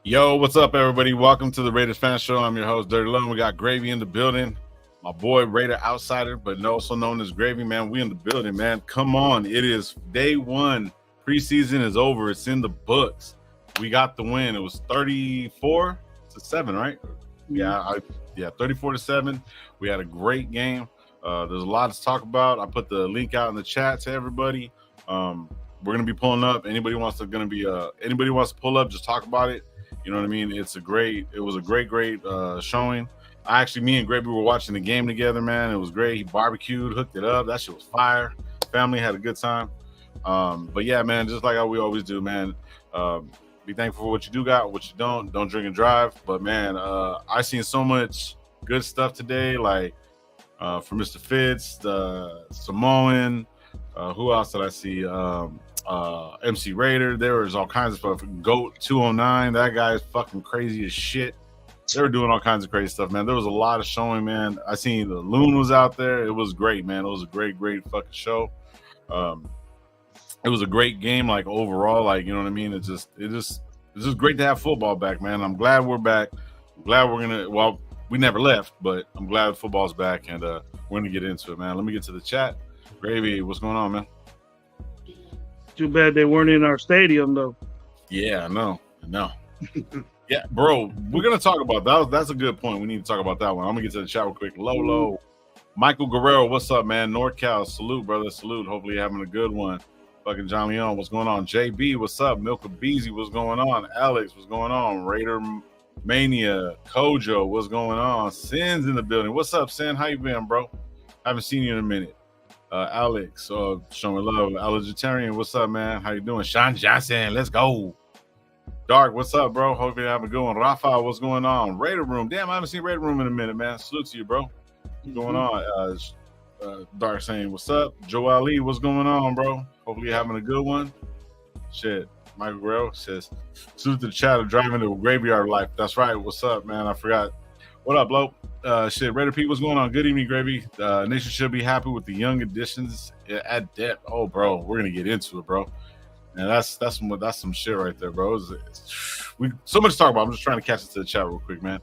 Yo, what's up, everybody? Welcome to the Raiders Fan Show. I'm your host, Dirty Love. We got Gravy in the building. My boy, Raider Outsider, but also known as Gravy, man. We in the building, man. Come on. It is day one. Preseason is over. It's in the books. We got the win. It was 34-7, right? Yeah, 34-7. We had a great game. There's a lot to talk about. I put the link out in the chat to everybody. We're gonna be pulling up. Anybody wants to pull up, just talk about it. You know what I mean? It was a great showing. Me and Gravy were watching the game together, man. It was great. He barbecued, hooked it up. That shit was fire. Family had a good time. But yeah, man, just like how we always do, man. Be thankful for what you do got, what you don't. Don't drink and drive. But man, I seen so much good stuff today, like from Mr. Fitz, the Samoan. Who else did I see? MC Raider. There was all kinds of stuff. Goat 209. That guy is fucking crazy as shit. They were doing all kinds of crazy stuff, man. There was a lot of showing, man. I seen the Loon was out there. It was great, man. It was a great fucking show. It was a great game, like overall, like, you know what I mean? It's just great to have football back, man. I'm glad we're back. I'm glad we never left, but I'm glad football's back, and we're gonna get into it, man. Let me get to the chat. Gravy, what's going on, man? Too bad they weren't in our stadium, though. Yeah, I know. Yeah, bro, we're going to talk about that. That's a good point. We need to talk about that one. I'm going to get to the chat real quick. Lolo. Michael Guerrero, what's up, man? NorCal, salute, brother. Salute. Hopefully you're having a good one. Fucking John Leon, what's going on? JB, what's up? Milka Beezy, what's going on? Alex, what's going on? Raider Mania. Kojo, what's going on? Sin's in the building. What's up, Sin? How you been, bro? Haven't seen you in a minute. Alex, showing love. Allegitarian, what's up, man? How you doing? Sean Johnson, let's go. Dark, what's up, bro? Hope you have a good one. Rafa, what's going on? Raider Room, damn, I haven't seen Raider Room in a minute, man. Salute to you, bro. What's going on? Dark saying, what's up? Joe Ali, what's going on, bro? Hopefully you're having a good one. Shit, Michael Guerrero says, salute to the chat of driving to graveyard life. That's right. What's up, man? I forgot. What up, bloke? Raider Pete, what's going on? Good evening, Gravy. Nation should be happy with the young additions at depth. Oh, bro, we're gonna get into it, bro. And that's some shit right there, bro. We so much to talk about. I'm just trying to catch it to the chat real quick, man.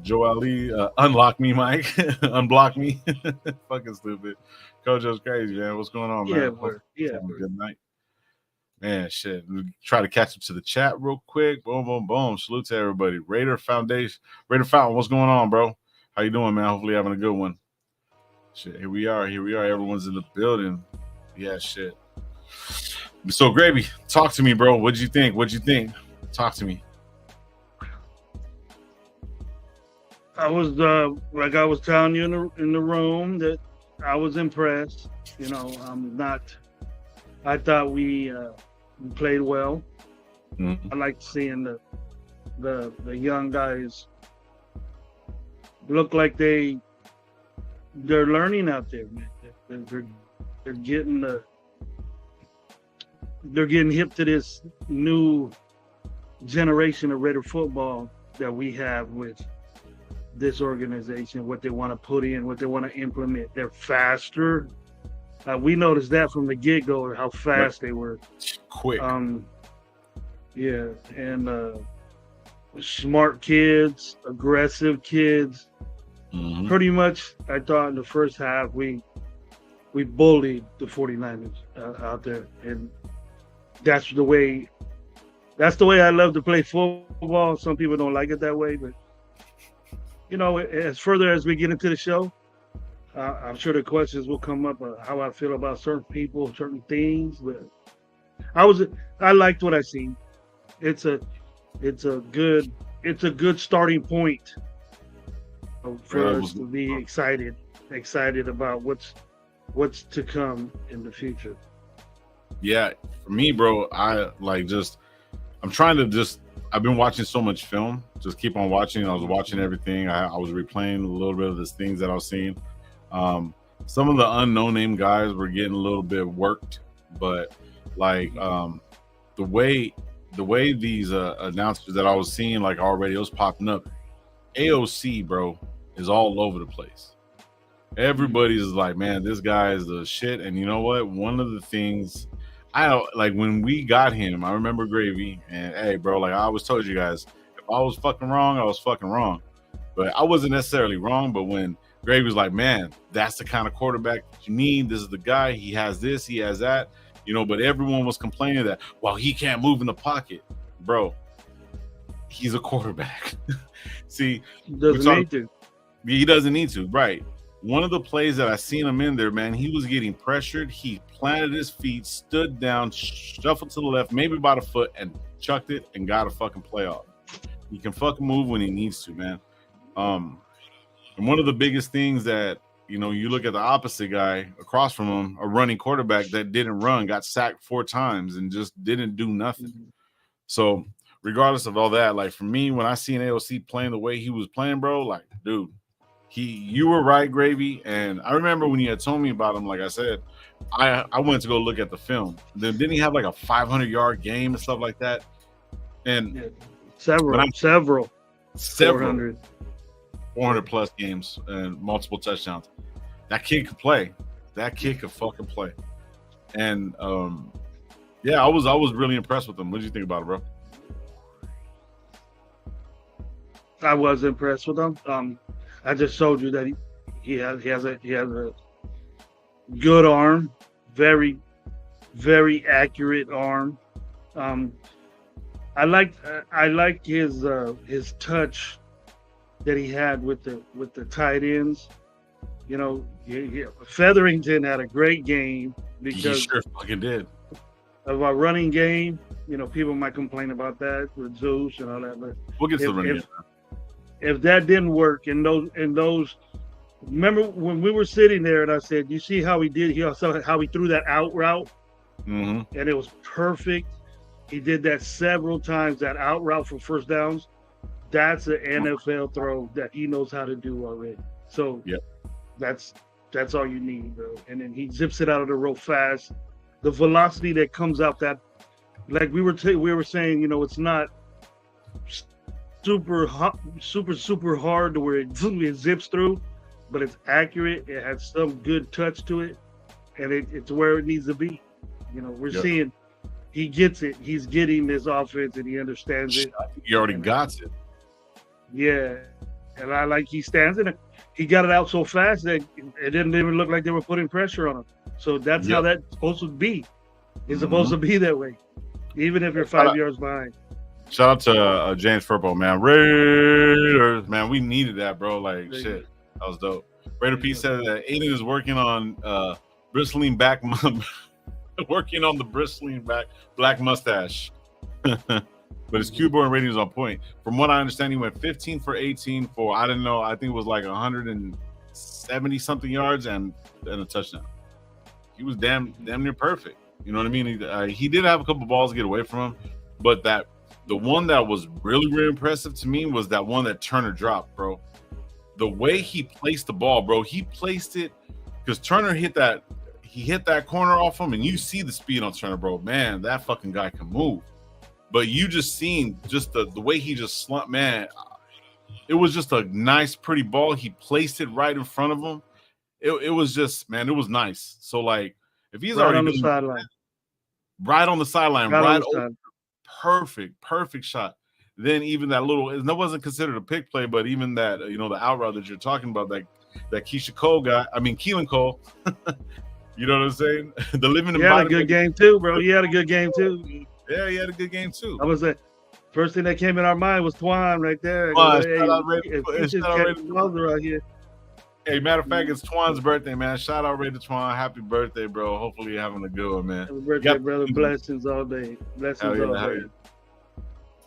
Joe Ali, unlock me, Mike. Unblock me. Fucking stupid. Kojo's crazy, man. What's going on, man? Yeah. Good night. Man, shit. Try to catch up to the chat real quick. Boom, boom, boom. Salute to everybody. Raider Foundation. Raider Fountain, what's going on, bro? How you doing, man? Hopefully having a good one. Shit, here we are. Everyone's in the building. Yeah, shit. So, Gravy, talk to me, bro. What'd you think? Talk to me. I was like I was telling you in the room that I was impressed. You know, I thought we played well. Mm-hmm. I like seeing the young guys look like they're learning out there, man. They're getting hip to this new generation of Raider football that we have with this organization, what they want to put in, what they want to implement. They're faster. We noticed that from the get-go, how fast they were. Quick. Yeah, and smart kids, aggressive kids. Mm-hmm. Pretty much, I thought in the first half, we bullied the 49ers out there. And that's the way I love to play football. Some people don't like it that way, but you know, as further as we get into the show, I'm sure the questions will come up how I feel about certain people, certain things. But I liked what I seen. It's a good starting point for us to be excited about what's to come in the future. Yeah, for me, bro, I've been watching so much film. Just keep on watching. I was watching everything. I was replaying a little bit of the things that I was seeing. Some of the unknown name guys were getting a little bit worked, but like the way these announcers that I was seeing, like already, it was popping up. AOC, bro, is all over the place. Everybody's like, man, this guy is the shit. And you know what? One of the things when we got him, I remember Gravy, and hey, bro, like I always told you guys, if I was fucking wrong, I was fucking wrong. But I wasn't necessarily wrong. But when Gravy was like, man, that's the kind of quarterback that you need. This is the guy. He has this, he has that, you know. But everyone was complaining that, well, he can't move in the pocket, bro. He's a quarterback. See, he doesn't need to, right? One of the plays that I seen him in there, man, he was getting pressured. He planted his feet, stood down, shuffled to the left, maybe about a foot, and chucked it and got a fucking playoff. He can fucking move when he needs to, man. And one of the biggest things that, you know, you look at the opposite guy across from him, a running quarterback that didn't run, got sacked 4 times and just didn't do nothing. So regardless of all that, like for me, when I seen AOC playing the way he was playing, bro, like, dude, you were right, Gravy. And I remember when you had told me about him, like I said, I went to go look at the film. Then didn't he have like a 500-yard game and stuff like that? And several 400 plus games and multiple touchdowns. That kid could play. That kid could fucking play. And yeah, I was really impressed with him. What did you think about it, bro? I was impressed with him. I just showed you that he has a good arm, very, very accurate arm. I like his touch that he had with the tight ends. You know, Featherington had a great game because he sure fucking did. Of our running game. You know, people might complain about that with Zeus and all that, but we'll get to the running game. If that didn't work in those, remember when we were sitting there and I said, you see how he did? He also how he threw that out route, and it was perfect. He did that several times. That out route for first downs. That's an NFL throw that he knows how to do already. So that's all you need, bro. And then he zips it out of the road fast. The velocity that comes out that, like we were saying, you know, it's not super hard to where it zips through, but it's accurate. It has some good touch to it, and it's where it needs to be. You know, we're seeing he gets it. He's getting this offense, and he understands it. He already got it. Yeah, and I like he stands in it. He got it out so fast that it didn't even look like they were putting pressure on him. So that's how that's supposed to be. It's supposed to be that way, even if you're 5 yards behind. Shout out to James Furbo, man. Raiders, man, we needed that, bro. Like, shit, that was dope. Raider P said that Aiden is working on bristling back, working on the bristling back black mustache. But his Q board rating is on point. From what I understand, he went 15 for 18 for, I don't know, I think it was like 170 something yards and a touchdown. He was damn near perfect. You know what I mean? He did have a couple balls get away from him, but the one that was really, really impressive to me was that one that Turner dropped, bro. The way he placed the ball, bro, he placed it because Turner hit that corner off him, and you see the speed on Turner, bro. Man, that fucking guy can move. But you just seen just the way he just slumped, man. It was just a nice, pretty ball. He placed it right in front of him. It was just, man, it was nice. So, like, if he's right already on the sideline, right on the sideline, right over, perfect shot. Then even that little, it wasn't considered a pick play, but even that, the out route that you're talking about, that Keisha Cole guy, Keelan Cole, you know what I'm saying? The living he had a good game too, bro. He had a good game too. Yeah, he had a good game too. I was the first thing that came in our mind was Twan right there. Right here. Hey, matter of fact, it's Twan's birthday, man. Shout out Ray to Twan. Happy birthday, bro. Hopefully you're having a good one, man. Happy birthday, brother. Blessings all day. Blessings all day.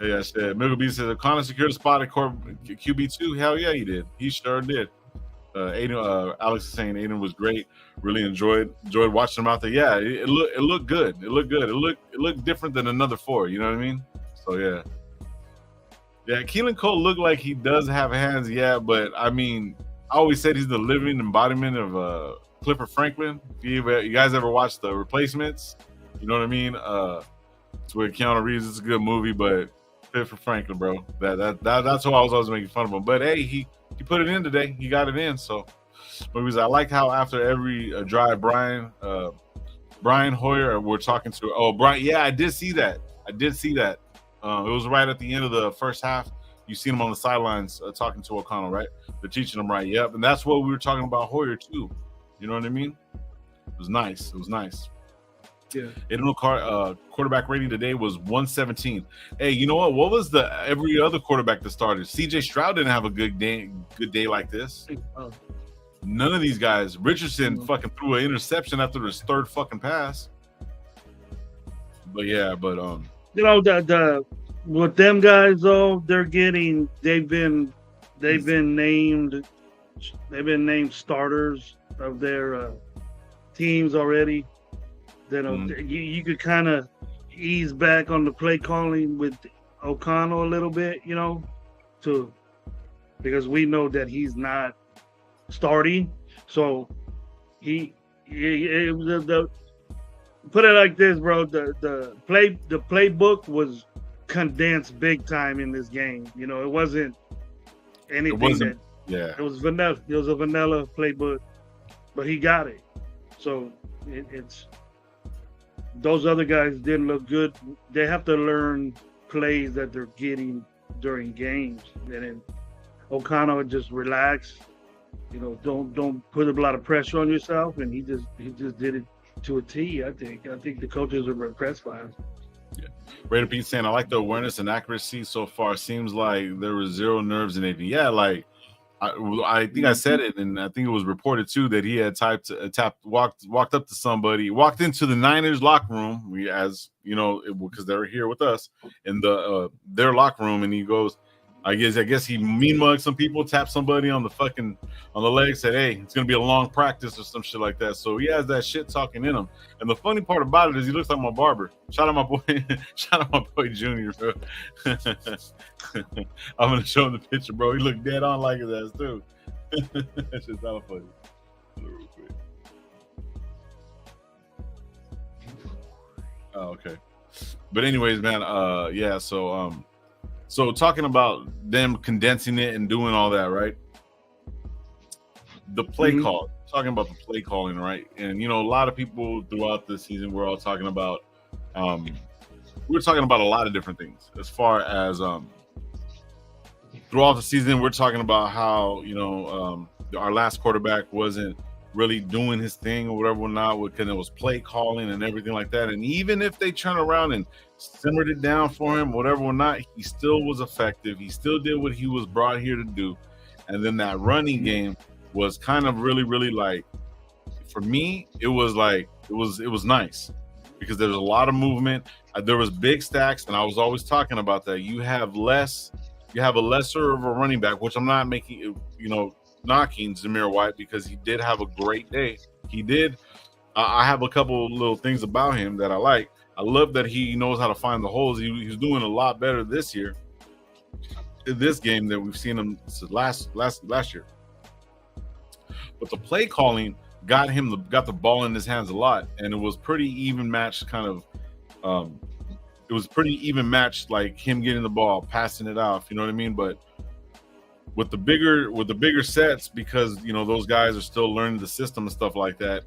Yeah, shit. Mickle B says, O'Connor secured a spot at QB2. Hell yeah, he did. He sure did. Aiden, Alex is saying Aiden was great. Really enjoyed watching him out there. Yeah, it looked good. It looked good. It looked different than another 4. You know what I mean? So yeah. Yeah, Keelan Cole looked like he does have hands, yeah, but I mean, I always said he's the living embodiment of Clifford Franklin. If you guys ever watched The Replacements, you know what I mean? It's with Keanu Reeves. It's a good movie, but Clifford Franklin, bro. That's who I was always making fun of him. But hey, he put it in today. He got it in. So, movies. I like how after every drive, Brian Hoyer, we're talking to. Oh, Brian. Yeah, I did see that. It was right at the end of the first half. You seen him on the sidelines talking to O'Connell, right? They're teaching him right. Yep, and that's what we were talking about Hoyer too. You know what I mean? It was nice. Yeah. Aiden quarterback rating today was 117. Hey, you know what? What was the every other quarterback that started? CJ Stroud didn't have a good day like this. None of these guys. Richardson fucking threw an interception after his third fucking pass. But yeah, the with them guys though, they've been named starters of their teams already. You could kind of ease back on the play calling with O'Connell a little bit, because we know that he's not starting. So put it like this, bro. The playbook was condensed big time in this game. It wasn't anything it was vanilla. It was a vanilla playbook, but he got it. So it's. Those other guys didn't look good. They have to learn plays that they're getting during games. And then O'Connell just relax. Don't put a lot of pressure on yourself. And he just did it to a T. I think the coaches are impressed by him. Yeah. Raider Pete saying, I like the awareness and accuracy so far. Seems like there was zero nerves in anything. Yeah, like I think I said it, and I think it was reported too that he had walked up to somebody, walked into the Niners locker room, because they were here with us in their locker room, and he goes, I guess he mean mugged some people, tapped somebody on the leg, said, hey, it's gonna be a long practice or some shit like that. So he has that shit talking in him. And the funny part about it is he looks like my barber. Shout out my boy Junior, bro. I'm gonna show him the picture, bro. He looked dead on like his ass too. That's just not funny. Real quick. Oh, okay. But anyways, man, so talking about them condensing it and doing all that, right? The play call, talking about the play calling, right? And, a lot of people throughout the season, we're all talking about, we're talking about a lot of different things as far as throughout the season, we're talking about how, our last quarterback wasn't really doing his thing or whatever or not, because it was play calling and everything like that. And even if they turn around and simmered it down for him, whatever or not, he still was effective. He still did what he was brought here to do. And then that running game was kind of really, really like, for me, it was nice because there's a lot of movement. There was big stacks, and I was always talking about that. You have a lesser of a running back, which I'm not making, knocking Zamir White, because he did have a great day. He did. I have a couple of little things about him that I like. I love that he knows how to find the holes. He's doing a lot better this year, in this game, than we've seen him last year. But the play calling got the ball in his hands a lot, and it was pretty even matched. It was pretty even matched, like him getting the ball, passing it off. You know what I mean? But with the bigger sets, because those guys are still learning the system and stuff like that,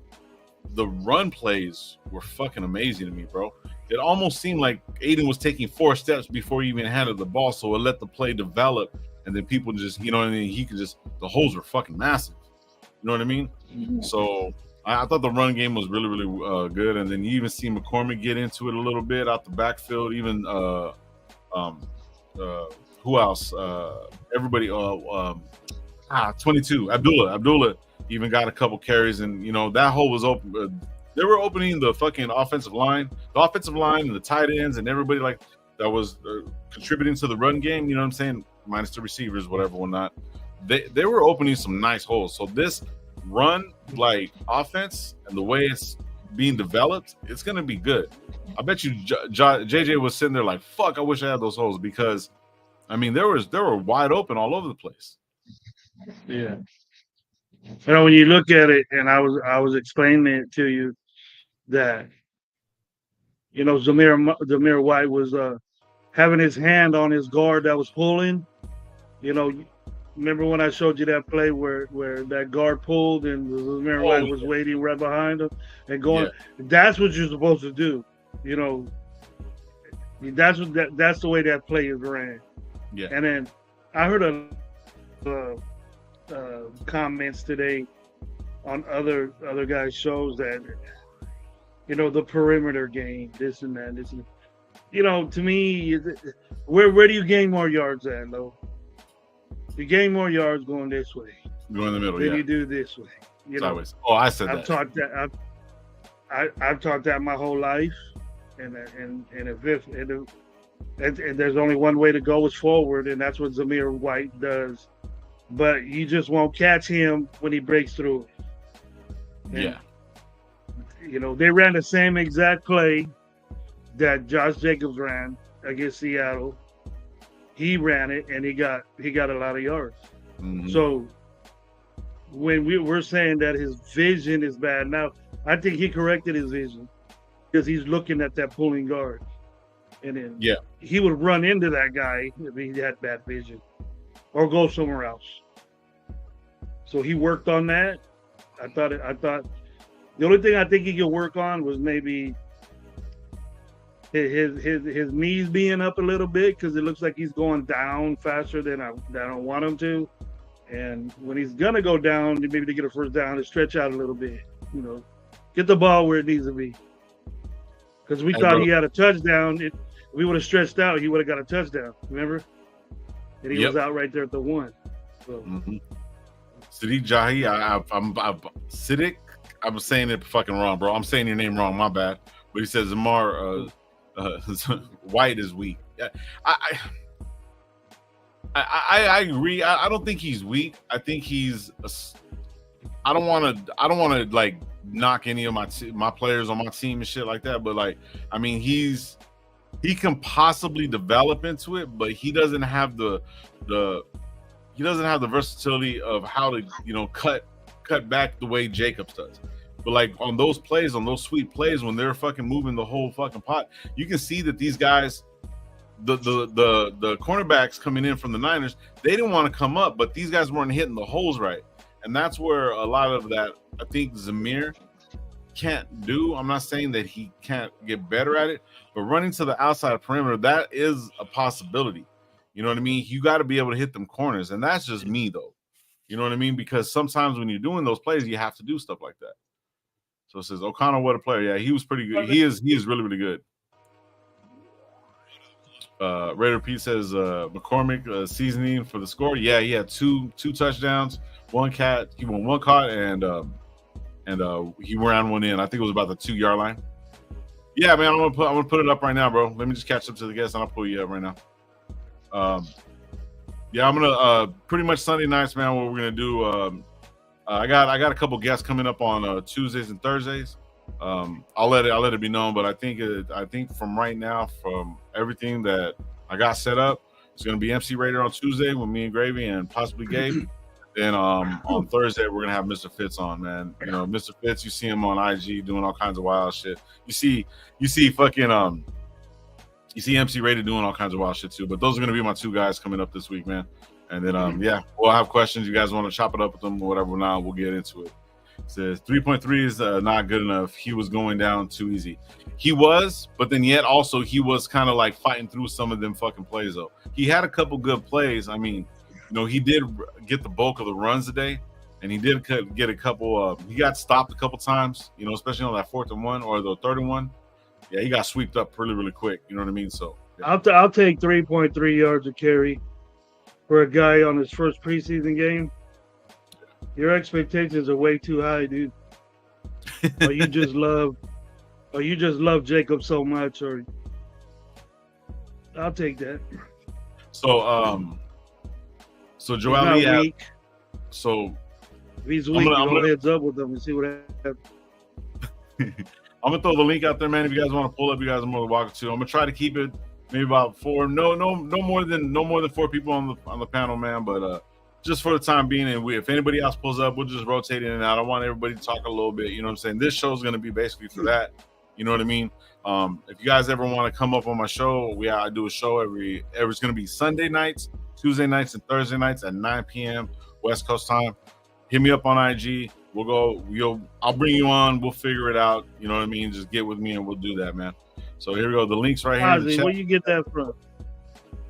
the run plays were fucking amazing to me, bro. It almost seemed like Aiden was taking 4 steps before he even handed the ball, so it let the play develop, and then people just, the holes were fucking massive. You know what I mean? Mm-hmm. So I thought the run game was really, really good. And then you even see McCormick get into it a little bit out the backfield. Even who else? Everybody. 22. Abdullah even got a couple carries, and that hole was open. They were opening the fucking offensive line, and the tight ends, and everybody like that was contributing to the run game. You know what I'm saying? Minus the receivers, whatever, whatnot. They were opening some nice holes. So this run like offense and the way it's being developed, it's gonna be good. I bet you JJ was sitting there like, fuck, I wish I had those holes, because I mean they were wide open all over the place. Yeah. When you look at it, and I was explaining it to you that Zamir White was having his hand on his guard that was pulling. Remember when I showed you that play where that guard pulled and Zamir White was waiting right behind him and going? Yeah. That's what you're supposed to do. That's the way that play is ran. Yeah. And then I heard comments today on other guys' shows that the perimeter game, this and that, to me, where do you gain more yards at, though? You gain more yards going this way. Go in the middle, than you do this way. Sideways. Oh, I said I've taught that. I've taught that my whole life, and there's only one way to go is forward, and that's what Zamir White does. But you just won't catch him when he breaks through. And, they ran the same exact play that Josh Jacobs ran against Seattle. He ran it, and he got a lot of yards. Mm-hmm. So when we're saying that his vision is bad now, I think he corrected his vision because he's looking at that pulling guard, and then he would run into that guy if he had bad vision, or go somewhere else. So he worked on that. I thought the only thing I think he could work on was maybe his knees being up a little bit, because it looks like he's going down faster than I don't want him to. And when he's gonna go down, maybe to get a first down, to stretch out a little bit, get the ball where it needs to be. Because we thought he had a touchdown. If we would have stretched out, he would have got a touchdown. Remember? And he was out right there at the 1. So. Siddiq Jahi, Siddiq. I'm saying it fucking wrong, bro. I'm saying your name wrong. My bad. But he says Zamir White is weak. I agree. I don't think he's weak. I think he's. I don't want to like knock any of my players on my team and shit like that. But like, I mean, he can possibly develop into it, but he doesn't have the versatility of how to cut back the way Jacobs does. But like on those plays, on those sweet plays, when they're fucking moving the whole fucking pot, you can see that these guys, the cornerbacks coming in from the Niners, they didn't want to come up, but these guys weren't hitting the holes right. And that's where a lot of that, I think Zamir can't do. I'm not saying that he can't get better at it, but running to the outside perimeter, that is a possibility. You know what I mean? You got to be able to hit them corners. And that's just me, though. You know what I mean? Because sometimes when you're doing those plays, you have to do stuff like that. So it says O'Connell, what a player. Yeah, he was pretty good. He is really, really good. Raider Pete says McCormick seasoning for the score. Yeah, he had two touchdowns, he won one caught, and he ran one in. I think it was about the 2-yard line. Yeah, man, I'm gonna put it up right now, bro. Let me just catch up to the guests and I'll pull you up right now. Yeah, I'm gonna pretty much Sunday nights, man. What we're gonna do? I got a couple guests coming up on Tuesdays and Thursdays. I'll let it be known, but I think from right now, from everything that I got set up, it's gonna be MC Raider on Tuesday with me and Gravy and possibly Gabe. Then on Thursday we're gonna have Mr. Fitz on, man. You know, Mr. Fitz, you see him on IG doing all kinds of wild shit. You see fucking you see MC Raider doing all kinds of wild shit too. But those are gonna be my two guys coming up this week, man. And then yeah, we'll have questions. You guys want to chop it up with them or whatever. Now we'll get into it. It says 3.3 is not good enough. He was going down too easy. He was, but then yet also he was kind of like fighting through some of them fucking plays though. He had a couple good plays. I mean, you know, he did get the bulk of the runs today, and he did get a couple. He got stopped a couple times, you know, especially on that 4th and 1 or the 3rd and 1. Yeah, he got swept up really, really quick. You know what I mean? So yeah. I'll take 3.3 yards a carry for a guy on his first preseason game. Your expectations are way too high, dude. Or you just love Jacob so much, or I'll take that. So Joel Lee weak. So if he's weak, I'm gonna heads up with him and see what happens. I'm gonna throw the link out there, man. If you guys want to pull up, you guys are more than welcome to. I'm gonna try to keep it maybe about 4. No more than 4 people on the panel, man. But just for the time being, and if anybody else pulls up, we'll just rotate in and out. I want everybody to talk a little bit. You know what I'm saying? This show is gonna be basically for that. You know what I mean? If you guys ever want to come up on my show, I do a show it's gonna be Sunday nights, Tuesday nights, and Thursday nights at 9 p.m. West Coast time. Hit me up on IG. I'll bring you on. We'll figure it out. You know what I mean? Just get with me and we'll do that, man. So here we go. The link's right here. Ozzy, where you get that from?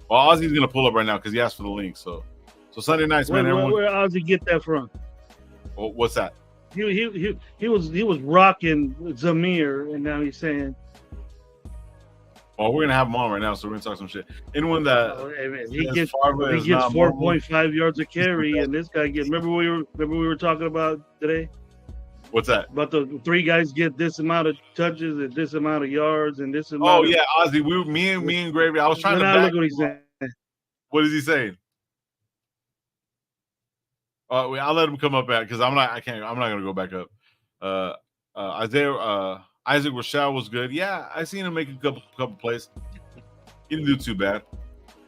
Well, Ozzy's gonna pull up right now because he asked for the link. So Sunday nights, man. Where Ozzy get that from? Well, what's that? He was rocking Zamir, and now he's saying. Well, we're gonna have him on right now, so we're gonna talk some shit. Anyone that he gets 4.5 yards a carry, and this guy gets. Remember we were talking about today. What's that? But the 3 guys get this amount of touches and this amount of yards and this amount. Oh yeah, Ozzy. Me and Gravy. I was trying to look what he's saying. What is he saying? I'll let him come up because I'm not gonna go back up. Isaac Rochelle was good. Yeah, I seen him make a couple plays. He didn't do too bad.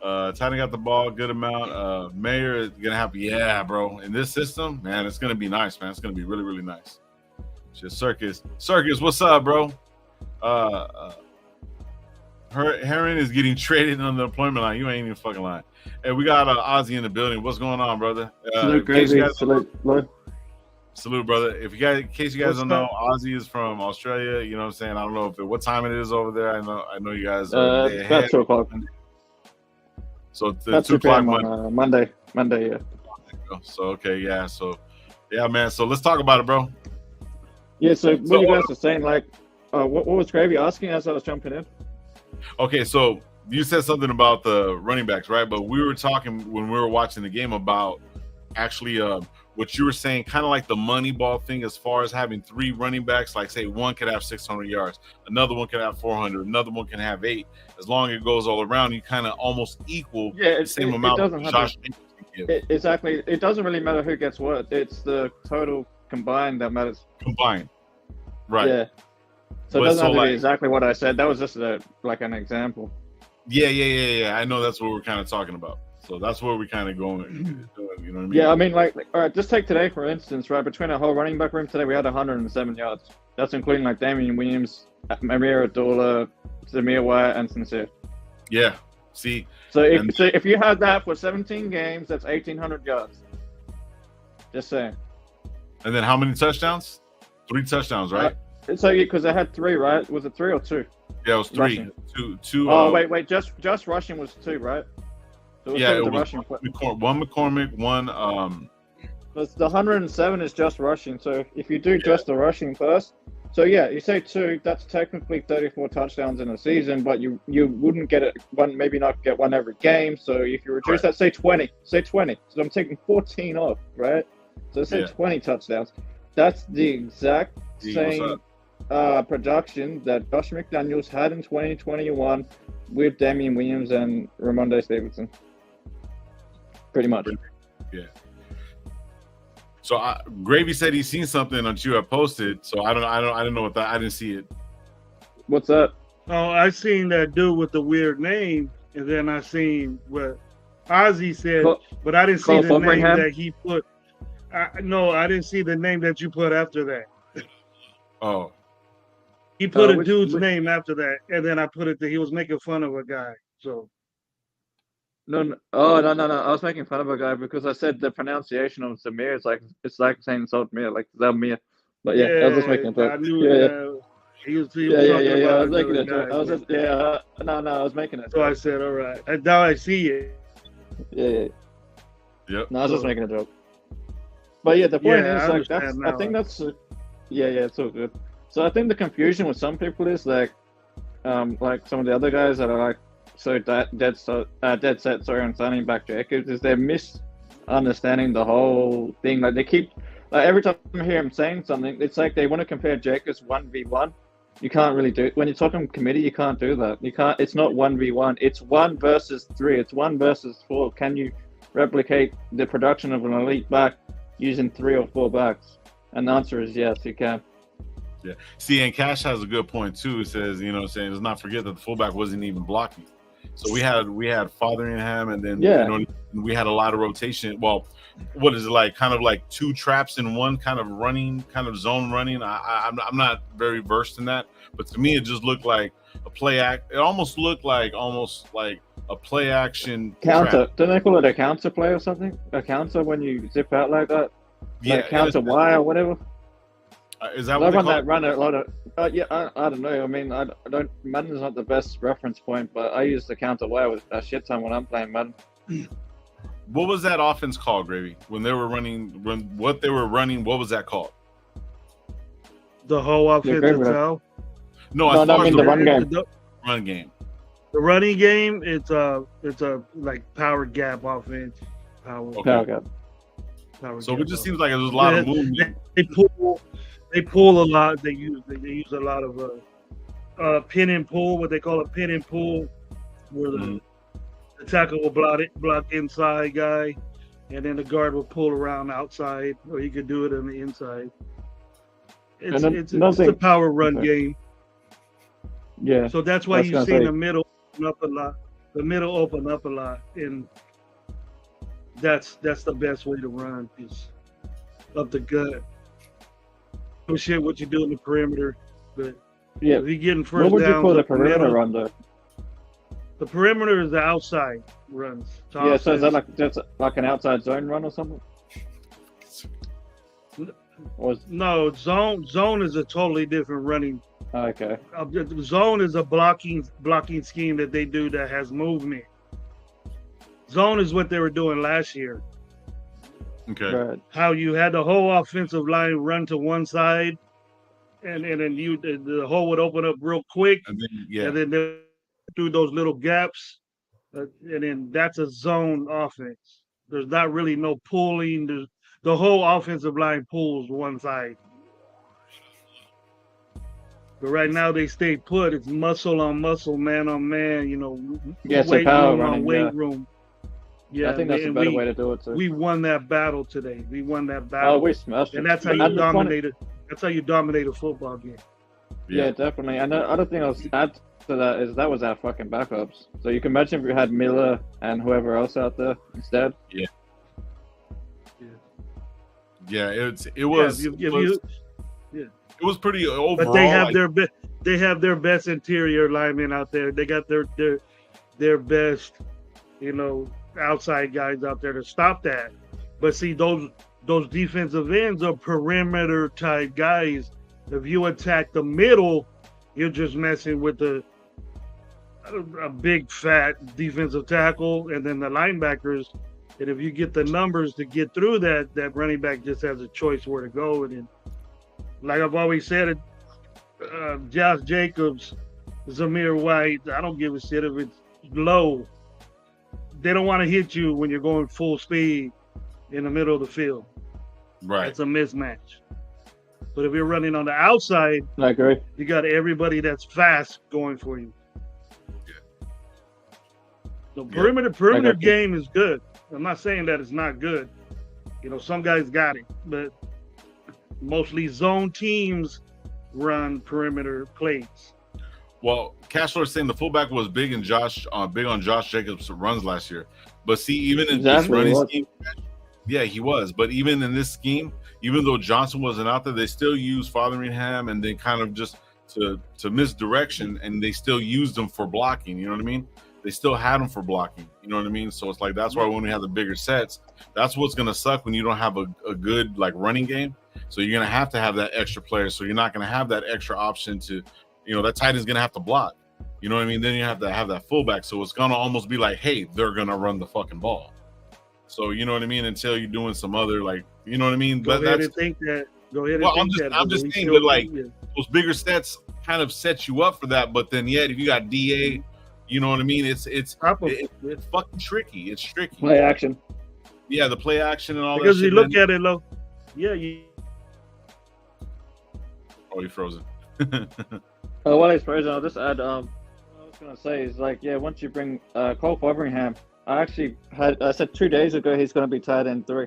Titan got the ball a good amount. Mayer is gonna have bro. In this system, man, it's gonna be nice, man. It's gonna be really, really nice. Just Circus, what's up, bro? Heron is getting traded on the employment line. You ain't even fucking lying. Hey, we got Ozzy in the building. What's going on, brother? Salute, brother. In case you guys don't know, Ozzy is from Australia. You know what I'm saying? I don't know what time it is over there. I know you guys are about 2 o'clock. So it's 2 o'clock Monday, yeah. So okay, yeah. So yeah, man. So let's talk about it, bro. Yeah, so what you guys are saying, like what was Gravy asking as I was jumping in? Okay, so you said something about the running backs, right? But we were talking when we were watching the game about actually what you were saying, kind of like the money ball thing, as far as having 3 running backs. Like, say, one could have 600 yards, another one could have 400, another one can have 8. As long as it goes all around, you kind of almost equal the same amount. Exactly. It doesn't really matter who gets what. It's the total combined that matters. Combined, right? Yeah. So it doesn't have to be exactly what I said. That was just like an example. Yeah. I know that's what we're kind of talking about. So that's where we kind of going. You know what I mean? Yeah, I mean, like, all right, just take today, for instance, right? Between our whole running back room today, we had 107 yards. That's including, like, Damian Williams, Amir Abdullah, Zamir White, and Sincere. Yeah, see? So if you had that for 17 games, that's 1,800 yards. Just saying. And then how many touchdowns? 3 touchdowns, right? So because I had 3, right? Was it 3 or 2? Yeah, it was 3. Rushing. Two. Oh, wait. Just rushing was 2, right? So it was one McCormick, one But the 107 is just rushing. So if you do just the rushing first, so yeah, you say 2. That's technically 34 touchdowns in a season, but you wouldn't get it one, maybe not get one every game. So if you reduce that, say 20. So I'm taking 14 off, right? So say 20 touchdowns. That's the exact same production that Josh McDaniels had in 2021 with Damien Williams and Rhamondre Stevenson. Pretty much. Yeah. So Gravy said he's seen something that you have posted. So I don't know what that. I didn't see it. What's that? Oh, I seen that dude with the weird name, and then I seen what Ozzy said, but I didn't see the name that he put. No, I didn't see the name that you put after that. Oh. He put a dude's name after that, and then I put it that he was making fun of a guy. So. No. Oh, no. I was making fun of a guy because I said the pronunciation of Zamir it's like saying Zoltmir, like Zamir. But yeah, I was just making a joke. I knew he was I was making a joke. I was just I was making it. So I said, all right. And now I see it. Yeah. Yep. No, I was just making a joke. But yeah, the point is like that's. I think that's. It's all good. So I think the confusion with some people is like some of the other guys that are like so dead set on signing back Jacobs is they're misunderstanding the whole thing. Like they keep every time I hear him saying something, it's like they want to compare Jacobs 1v1. You can't really do it when you're talking committee. You can't do that. You can't. It's not 1v1. It's 1 versus 3. It's 1 versus 4. Can you replicate the production of an elite back using 3 or 4 backs? And the answer is yes, you can. Yeah. See, and Cash has a good point too. It says, let's not forget that the fullback wasn't even blocking. So we had Fotheringham, and then we had a lot of rotation. Well, what is it like? Kind of like 2 traps in one, kind of zone running. I'm not very versed in that, but to me it just looked like a play act. It almost looked like a play action counter. Trap. Don't they call it a counter play or something? A counter when you zip out like that. Yeah, like counter Y or whatever. Is that what they run a lot of? I don't know. I mean, I don't. Madden's not the best reference point, but I use the counter Y with a shit ton when I'm playing Madden. What was that offense called, Gravy? When they were running, what was that called? The whole offense itself? No, I mean the run game. Run game. The running game, it's a like power gap offense. Power gap. So it just seems like there's a lot of movement. They pull a lot. They use a lot of pin and pull, what they call a pin and pull, where the tackle will block inside guy, and then the guard will pull around outside, or he could do it on the inside. It's a power run game. Yeah. So that's why you see the middle open up a lot. The middle open up a lot, and that's the best way to run is up the gut. No shit what you do in the perimeter, but if you're getting first down. What would you call the perimeter run though? The perimeter is the outside runs. So is that just like an outside zone run or something? No, zone is a totally different running. Okay. Zone is a blocking scheme that they do that has movement. Zone is what they were doing last year. Okay. Right. How you had the whole offensive line run to one side, and then the hole would open up real quick, and then through those little gaps, and then that's a zone offense. There's not really no pulling. The whole offensive line pulls one side. But right now they stay put. It's muscle on muscle, man on man. Weight room on weight room. Yeah, I think that's a better way to do it too. We won that battle today. We won that battle. Oh, we smashed it. And that's how you dominate it. That's how you dominate a football game. Yeah, definitely. And the other thing I'll add to that is that was our fucking backups. So you can imagine if we had Miller and whoever else out there instead. Yeah. Yeah, it was. It was pretty overall. But they have their best interior linemen out there. They got their best, outside guys out there to stop that. But see, those defensive ends are perimeter type guys. If you attack the middle, you're just messing with a big fat defensive tackle, and then the linebackers And if you get the numbers to get through that, that running back just has a choice where to go. And then, like I've always said, Josh Jacobs, Zamir White, I don't give a shit if it's low. They don't want to hit you when you're going full speed in the middle of the field. Right. It's a mismatch. But if you're running on the outside, I agree. You got everybody that's fast going for you. Yeah. The perimeter game is good. I'm not saying that it's not good. You know, some guys got it, but mostly zone teams run perimeter plays. Well, Cashflow is saying the fullback was big on Josh Jacobs' runs last year. But see, even in this running scheme, yeah, he was. But even in this scheme, even though Johnson wasn't out there, they still used Fotheringham and they kind of just to misdirection, and they still used him for blocking. You know what I mean? They still had him for blocking. You know what I mean? So it's like that's why when we have the bigger sets, that's what's gonna suck when you don't have a good like running game. So you're gonna have to have that extra player. So you're not gonna have that extra option to, you know, that tight end's gonna have to block. You know what I mean? Then you have to have that fullback. So it's gonna almost be like, hey, they're gonna run the fucking ball. So you know what I mean? Until you're doing some other like, you know what I mean? Go ahead and think that. I'm just saying that like those bigger sets kind of set you up for that. But then yet if you got DA, you know what I mean? It's fucking tricky. It's tricky. Play action. Yeah, the play action and all because that. Because you look at it, low. Yeah, Oh, you're frozen. Oh, while he's frozen, I'll just add. What I was gonna say is like, yeah, once you bring Cole Fotheringham, I said 2 days ago he's gonna be tight end 3.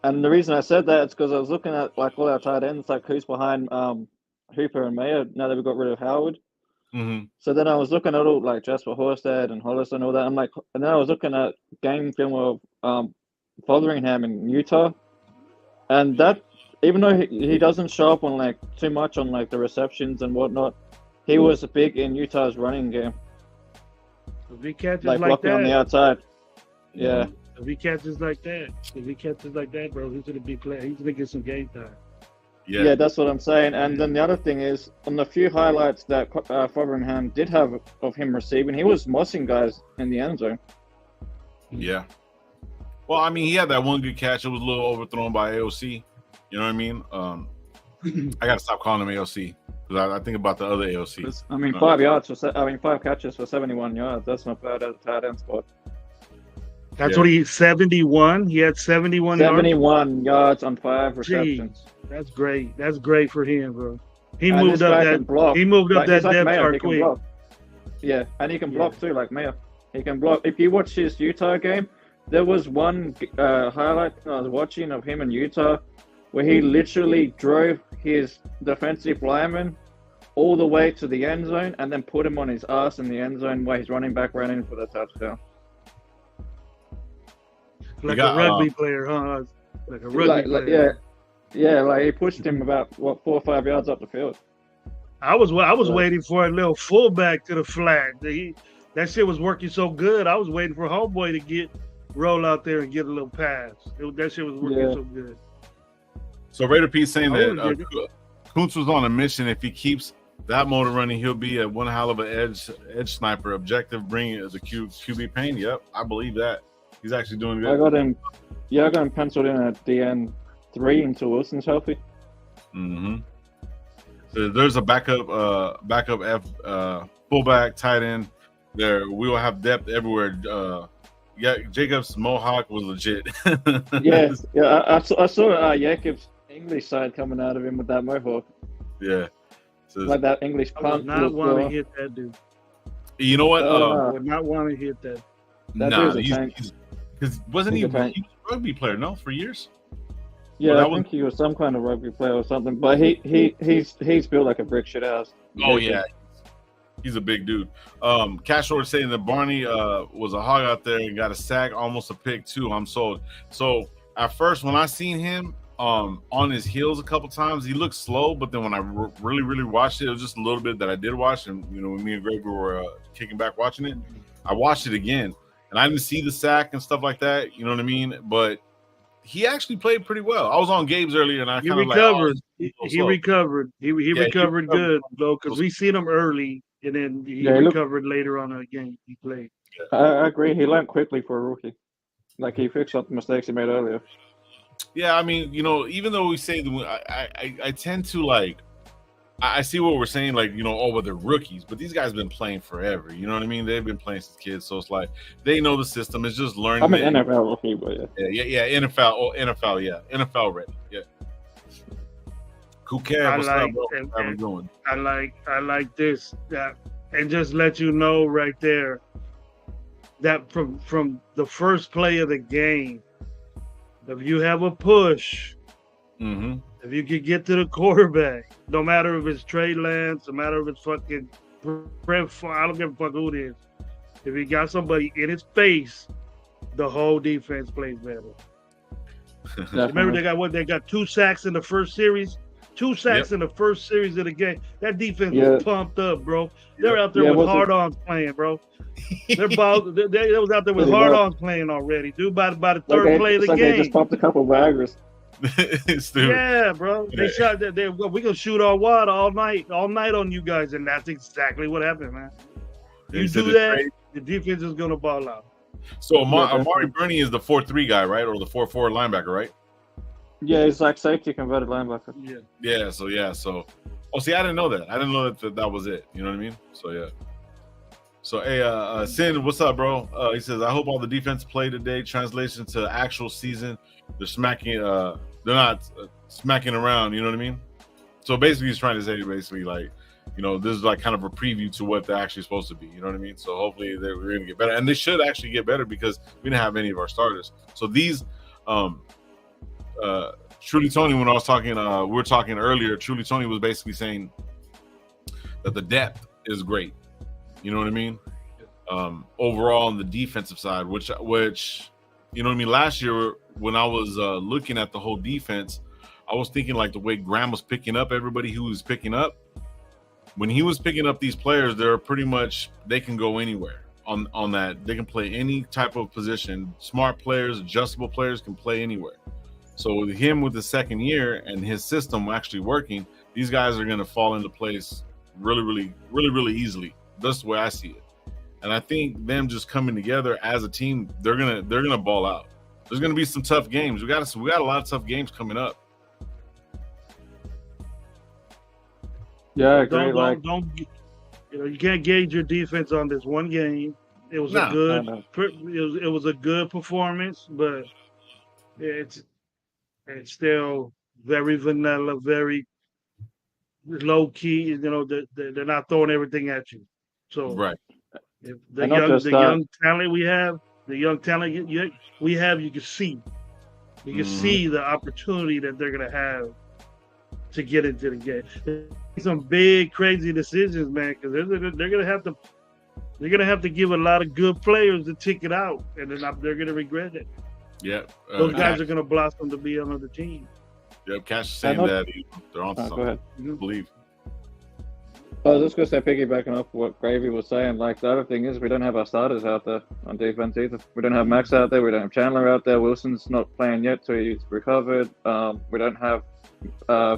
And the reason I said that is because I was looking at like all our tight ends, like who's behind Hooper and Mayer now that we got rid of Howard. Mm-hmm. So then I was looking at all like Jasper Horsted and Hollis and all that. I'm like, and then I was looking at game film of Fotheringham in Utah, and that even though he doesn't show up on like too much on like the receptions and whatnot, he was big in Utah's running game. If he catches like blocking that, on the outside, yeah. If he catches like that, bro, he's gonna be playing. He's gonna get some game time. Yeah, that's what I'm saying. And then the other thing is, on the few highlights that Fotheringham did have of him receiving, he was mossing guys in the end zone. Yeah. Well, I mean, he had that one good catch. It was a little overthrown by AOC. You know what I mean? I got to stop calling him AOC because I think about the other AOC. I mean, 5 catches for 71 yards. That's not bad at a tight end spot. That's what 71. He had 71 yards on 5 receptions. That's great. That's great for him, bro. He moved up that depth chart quick. Yeah, and he can block too, like Mayer. He can block. If you watch his Utah game, there was one highlight I was watching of him in Utah where he literally drove his defensive lineman all the way to the end zone and then put him on his ass in the end zone while his running back ran in for the touchdown. Like a rugby player, huh? Like a rugby player. Yeah, like he pushed him about 4 or 5 yards up the field. I was waiting for a little fullback to the flat. That shit was working so good. I was waiting for homeboy to roll out there and get a little pass. That shit was working so good. So Raider P saying that Kuntz was on a mission. If he keeps that motor running, he'll be a one hell of an edge sniper. Objective bringing as a QB pain. Yep, I believe that. He's actually doing good. I got him penciled in at DN 3 until Wilson's healthy. Mm-hmm. So there's a backup fullback, tight end. There, we will have depth everywhere. Jacobs' mohawk was legit. yeah. I saw Jacobs' English side coming out of him with that mohawk. Yeah, so like that English punk. I would not want to hit that dude. You know what? I would not want to hit that. Because wasn't he a rugby player? No, for years. Yeah, I think he was some kind of rugby player or something. But he's built like a brick shit house. Oh yeah, he's a big dude. Cash Short saying that Barney was a hog out there and got a sack, almost a pick too. I'm sold. So at first, when I seen him on his heels a couple times, he looked slow. But then when I really watched it, it was just a little bit that I did watch. And you know, when me and Greg were kicking back watching it, I watched it again. And I didn't see the sack and stuff like that, you know what I mean? But he actually played pretty well. I was on Gabe's earlier, and I kind of recovered. He recovered. He recovered good, though, because we seen him early, and then he recovered later on in the game. He played. I agree. He learned quickly for a rookie. Like he fixed up the mistakes he made earlier. Yeah, I mean, even though we say I tend to like. I see what we're saying, like, well, they're rookies, but these guys have been playing forever. You know what I mean? They've been playing since kids, so it's like they know the system. It's just learning. I'm an NFL rookie, but yeah, NFL, NFL ready, yeah. Who cares? What's up, bro? How we doing? I like this, and just let you know right there that from the first play of the game, if you have a push. Mm-hmm. If you could get to the quarterback, no matter if it's Trey Lance, no matter if it's fucking Brent Favre, I don't give a fuck who it is. If he got somebody in his face, the whole defense plays better. Remember they got 2 sacks in the first series? 2 sacks in the first series of the game. That defense was pumped up, bro. They're out there with hard-ons playing, bro. They was out there with hard-ons playing already, dude, by the third play of the game. They just popped a couple of baggers. Yeah, bro. They shot that. We gonna shoot our water all night on you guys, and that's exactly what happened, man. You do that, the defense is gonna ball out. So Amari Burney is the 4-3 guy, right, or the 4-4 linebacker, right? Yeah, he's like safety converted linebacker. Yeah. So. Oh, see, I didn't know that. I didn't know that was it. You know what I mean? So yeah. So hey, Sin, what's up, bro? He says, I hope all the defense play today. Translation to actual season. They're smacking. They're not smacking around. You know what I mean? So basically, he's trying to say like, this is like kind of a preview to what they're actually supposed to be. You know what I mean? So hopefully we're going to get better, and they should actually get better because we didn't have any of our starters. So these, Truly Tony, when I was talking, we were talking earlier. Truly Tony was basically saying that the depth is great. You know what I mean? Overall on the defensive side, which you know what I mean? Last year when I was looking at the whole defense, I was thinking like the way Graham was picking up everybody who was picking up. When he was picking up these players, they're pretty much, they can go anywhere on that. They can play any type of position. Smart players, adjustable players can play anywhere. So with him with the second year and his system actually working, these guys are going to fall into place really, really, really, really easily. That's the way I see it. And I think them just coming together as a team, they're gonna ball out. There's gonna be some tough games. We got a lot of tough games coming up. Yeah, I agree. You can't gauge your defense on this one game. It was it was a good performance, but it's still very vanilla, very low key. They're not throwing everything at you. So right. If the young talent we have, you can see. You can see the opportunity that they're gonna have to get into the game. Some big, crazy decisions, man, because they're gonna have to give a lot of good players to tick it out, and then they're gonna regret it. Yeah, those guys are gonna blossom to be on the team. Yep, Cash is saying that they're on something. Go ahead. I believe. I was just going to say, piggybacking off what Gravy was saying, like the other thing is we don't have our starters out there on defense either. We don't have Max out there. We don't have Chandler out there. Wilson's not playing yet, so he's recovered. We don't have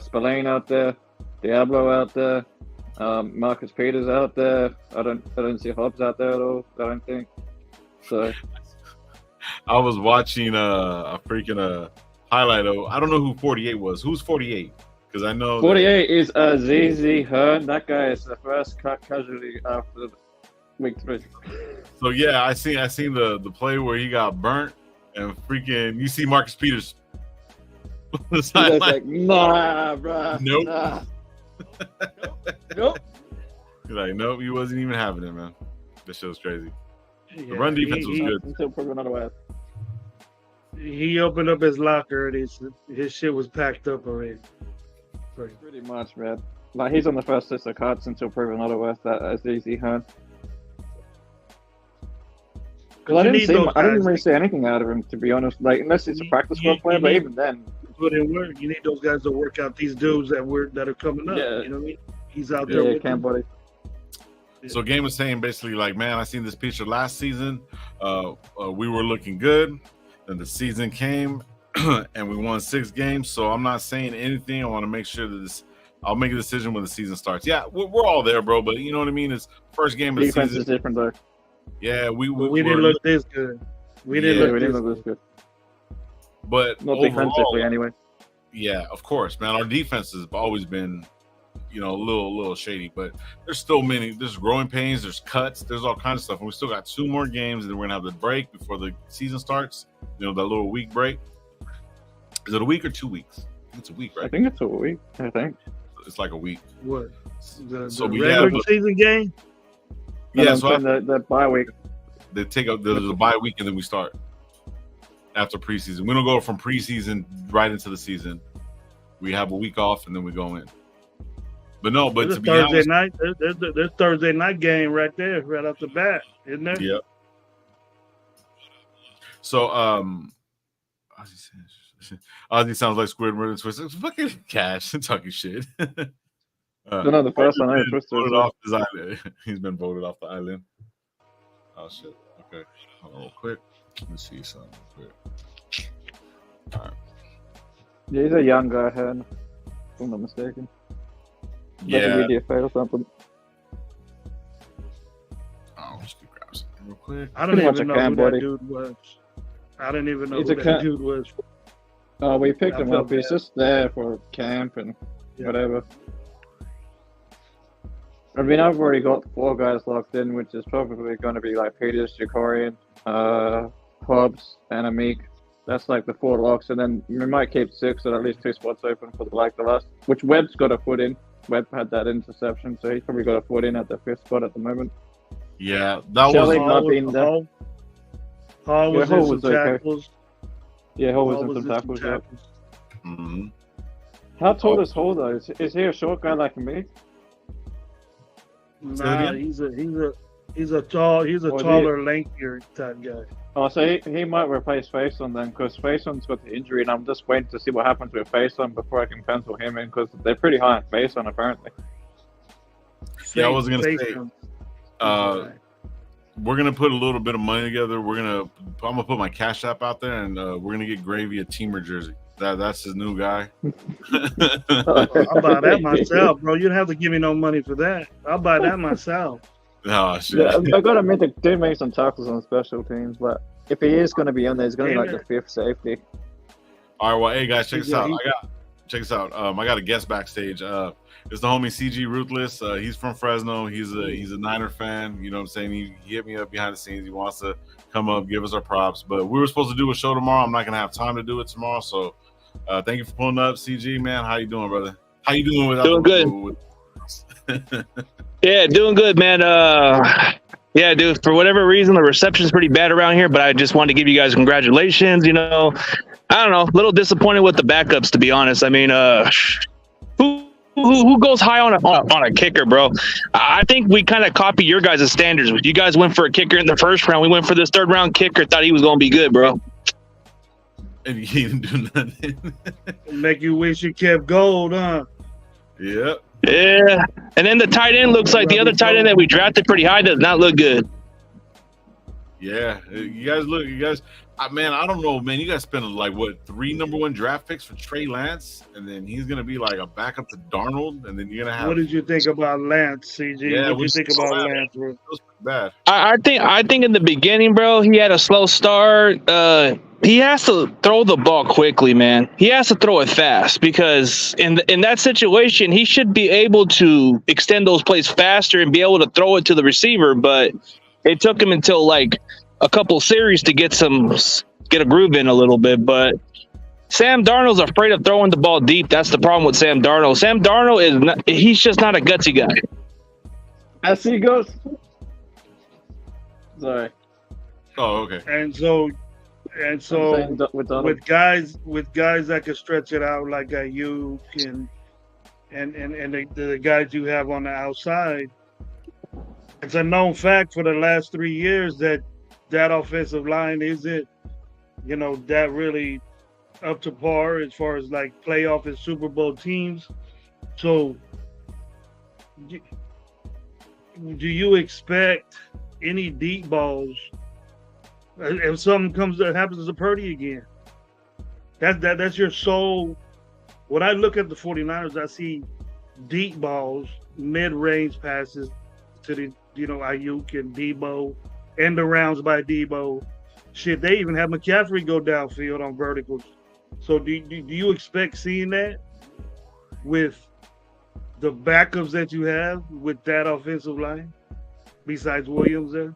Spillane out there, Diablo out there, Marcus Peters out there. I don't see Hobbs out there at all. I don't think. So I was watching a freaking highlight of, I don't know who 48 was. Who's 48? Because I know 48 is ZZ Hearn. That guy is the first casualty after week 3. So yeah, I seen the play where he got burnt and freaking. You see Marcus Peters. He's like, nah, bro. Nope. Nah. Nope. He's like, nope. He wasn't even having it, man. This shit was crazy. The run defense was good. Until proven otherwise. He opened up his locker and his shit was packed up already. Pretty much, man. Like he's on the first list of cards until proven otherwise. That is easy, huh? Because I didn't really see anything out of him, to be honest. Like unless it's a practice squad player, but even then, put in work. You need those guys to work out these dudes that are coming up. Yeah. You know what I mean? He's out there. Yeah, can't buddy. So Game was saying basically like, man, I seen this picture last season. We were looking good, then the season came. And we won 6 games, so I'm not saying anything. I want to make sure that I'll make a decision when the season starts. Yeah, we're all there, bro. But you know what I mean? It's first game of the season. Defense is different, though. Yeah, we didn't look this good. We didn't look this good. But not defensively anyway. Yeah, of course, man. Our defense has always been, a little shady, but there's still there's growing pains, there's cuts, there's all kinds of stuff. And we still got 2 more games, and then we're gonna have the break before the season starts. That little week break. Is it a week or 2 weeks? I think it's a week, right? I think it's a week. I think it's like a week. What? So we regular have season game? Yeah, so the bye week. They take up the bye week, and then we start after preseason. We don't go from preseason right into the season. We have a week off, and then we go in. But no, but to be honest, there's Thursday night game right there, right off the bat, isn't there? Yep. So, Ozzy sounds like Squidward and Twister. It's fucking Cash talking shit. No, the first one I Twister. He's been voted off the island. Oh shit. Okay. Hold on real quick. Let me see something real quick. All right. Yeah, he's a young guy, if I'm not mistaken. Yeah. DFA or something. Oh, just grab something real quick. I don't even know who that dude was. I didn't even know who that dude was. Oh, we picked him up. He's just there for camp and whatever. I mean, I've already got 4 guys locked in, which is probably going to be like Peters, Jakorian, Hobbs, and Amik. That's like the 4 locks, and then we might keep 6 and at least 2 spots open for the last, which Webb's got a foot in. Webb had that interception, so he's probably got a foot in at the 5th spot at the moment. Yeah, that Shelley was not being there. Hall was in some tackles. Yeah, Hall was in some tackles. Yeah. Mm-hmm. How tall is Hall though? Is he a short guy like me? Nah, he's a taller, lankier type guy. Oh, so he might replace Faison then, because Faison's got the injury, and I'm just waiting to see what happens with Faison before I can pencil him in, because they're pretty high on Faison apparently. Yeah, I was gonna say, we're gonna put a little bit of money together. I'm gonna put my Cash App out there, and we're gonna get Gravy a Teamer jersey. That's his new guy. I'll buy that myself, bro. You don't have to give me no money for that. I'll buy that myself. Oh shit! Yeah, I gotta admit, they do make some tackles on special teams, but if he is gonna be on there, he's gonna be like the 5th safety. All right, well, hey guys, check this out. Check this out. I got a guest backstage. It's the homie CG Ruthless. He's from Fresno. He's a Niner fan. You know what I'm saying? He hit me up behind the scenes. He wants to come up, give us our props. But we were supposed to do a show tomorrow. I'm not gonna have time to do it tomorrow. So thank you for pulling up, CG man. How you doing, brother? How you doing without doing good? Yeah, doing good, man. Yeah, dude, for whatever reason, the reception is pretty bad around here, but I just wanted to give you guys congratulations. I don't know, a little disappointed with the backups, to be honest. I mean, who goes high on a kicker, bro? I think we kind of copy your guys' standards. You guys went for a kicker in the 1st round. We went for this 3rd round kicker, thought he was going to be good, bro. And he didn't do nothing. Make you wish you kept gold, huh? Yep. Yeah, and then the tight end looks like the other tight end that we drafted pretty high does not look good. Yeah, you guys. Man, I don't know, man. You guys spent like 3 number 1 draft picks for Trey Lance, and then he's gonna be like a backup to Darnold, and then you're gonna have. What did you think about Lance, CG? Yeah, what did you think about Lance? Bro? It was bad. I think in the beginning, bro, he had a slow start. He has to throw the ball quickly, man. He has to throw it fast, because in that situation, he should be able to extend those plays faster and be able to throw it to the receiver. But it took him until like a couple series to get a groove in a little bit. But Sam Darnold's afraid of throwing the ball deep. That's the problem with Sam Darnold. Sam Darnold he's just not a gutsy guy. As he goes. Sorry. Oh, okay. And so with guys that can stretch it out like Ayuk and the guys you have on the outside, it's a known fact for the last 3 years that offensive line isn't, that really up to par as far as like playoff and Super Bowl teams. So do you expect any deep balls if something happens to Purdy again? That's your sole. When I look at the 49ers, I see deep balls, mid-range passes to the Ayuk and Debo, end arounds by Debo, Shit, they even have McCaffrey go downfield on verticals. So do you expect seeing that with the backups that you have with that offensive line, besides Williams there?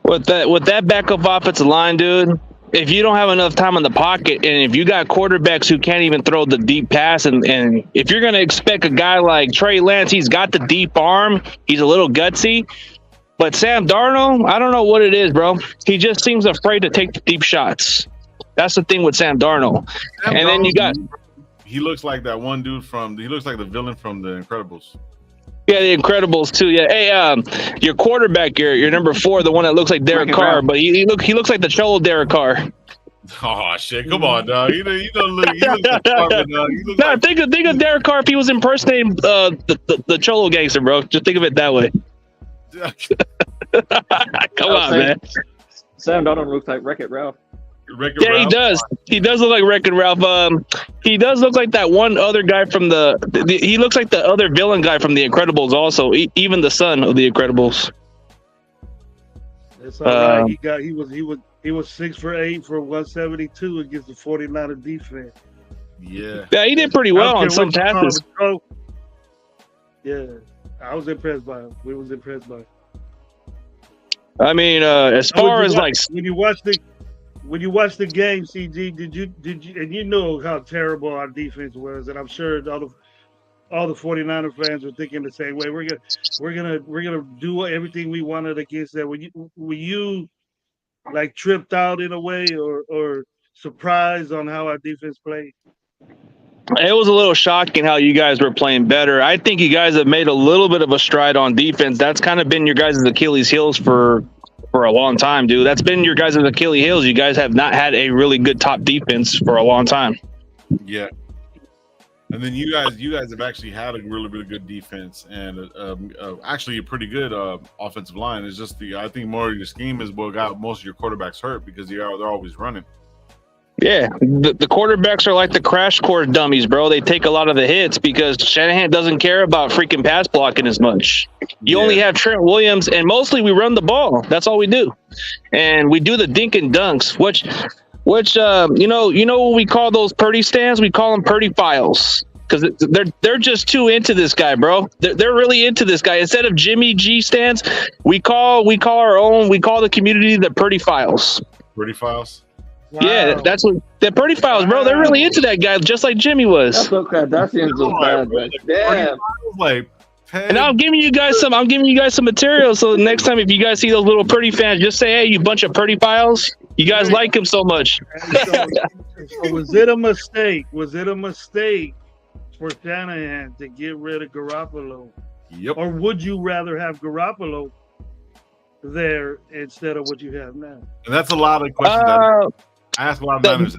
With that backup offensive line, dude, if you don't have enough time in the pocket, and if you got quarterbacks who can't even throw the deep pass, and if you're going to expect a guy like Trey Lance, he's got the deep arm, he's a little gutsy, but Sam Darnold, I don't know what it is, bro. He just seems afraid to take the deep shots. That's the thing with Sam Darnold. Then you got... He looks like that one dude he looks like the villain from The Incredibles. Yeah, The Incredibles too. Yeah. Hey, your quarterback, your number 4, the one that looks like Derek Carr, but he looks like the Cholo Derek Carr. Oh shit! Come on, dog. You don't look. You look like Carver, dog. You look like... think of Derek Carr if he was impersonating the Cholo gangster, bro. Just think of it that way. Come on, man. Sam Darnold looks like Wreck-It Ralph. Yeah, he does. He does look like Wreck-It Ralph. He does look like that one other guy from he looks like the other villain guy from The Incredibles. Also, even the son of The Incredibles. It's all right. He was 6 for 8 for 172 against the 49er defense. Yeah. Yeah, he did pretty well on some passes. Yeah, I was impressed by him. We was impressed by him. I mean, as far as when you watch the game, CG, did you and you know how terrible our defense was, and I'm sure all the 49er fans were thinking the same way. We're gonna do everything we wanted against that. Were you like tripped out in a way or surprised on how our defense played? It was a little shocking how you guys were playing better. I think you guys have made a little bit of a stride on defense. That's kind of been your guys' Achilles heels for a long time, dude. That's been your guys' Achilles heels. You guys have not had a really good top defense for a long time. Yeah. And then you guys have actually had a really, really good defense and actually a pretty good offensive line. It's just I think more of your scheme is what got most of your quarterbacks hurt because they're always running. Yeah, the quarterbacks are like the crash course dummies, bro. They take a lot of the hits because Shanahan doesn't care about freaking pass blocking as much. You only have Trent Williams, and mostly we run the ball. That's all we do, and we do the dink and dunks, which you know what we call those Purdy stands? We call them Purdy files because they're just too into this guy, bro. They're really into this guy. Instead of Jimmy G stands, we call the community the Purdy files. Purdy files. Wow. Yeah, that's what the Purdy files, bro. They're really into that guy, just like Jimmy was. That's okay. That seems bad, but damn. And I'm giving you guys some material. So next time, if you guys see those little Purdy fans, just say, "Hey, you bunch of Purdy files! You guys like him so much." So was it a mistake? Was it a mistake for Shanahan to get rid of Garoppolo? Yep. Or would you rather have Garoppolo there instead of what you have now? And that's a lot of questions. I ask a lot of managers.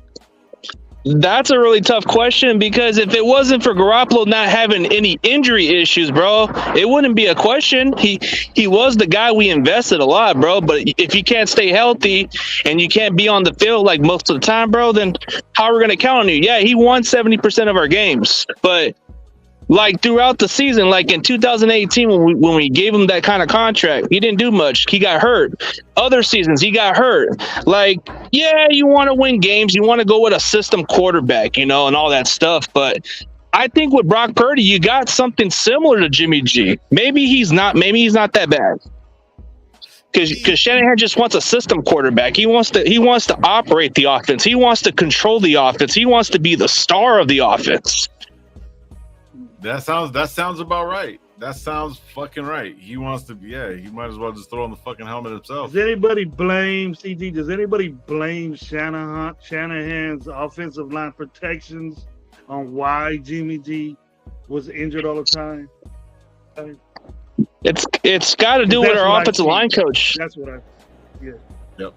That's a really tough question because if it wasn't for Garoppolo not having any injury issues, bro, it wouldn't be a question. He was the guy we invested a lot, bro. But if you can't stay healthy and you can't be on the field like most of the time, bro, then how are we going to count on you? Yeah, he won 70% of our games, but like throughout the season, like in 2018, when we gave him that kind of contract, he didn't do much. He got hurt. Other seasons, he got hurt. Like, yeah, you want to win games. You want to go with a system quarterback, and all that stuff. But I think with Brock Purdy, you got something similar to Jimmy G. Maybe he's not that bad. Because Shanahan just wants a system quarterback. He wants to operate the offense. He wants to control the offense. He wants to be the star of the offense. That sounds about right. That sounds fucking right. He wants to be, he might as well just throw on the fucking helmet himself. Does anybody blame CG? Does anybody blame Shanahan's offensive line protections on why Jimmy G was injured all the time? It's got to do with our offensive line coach. That's what Yep.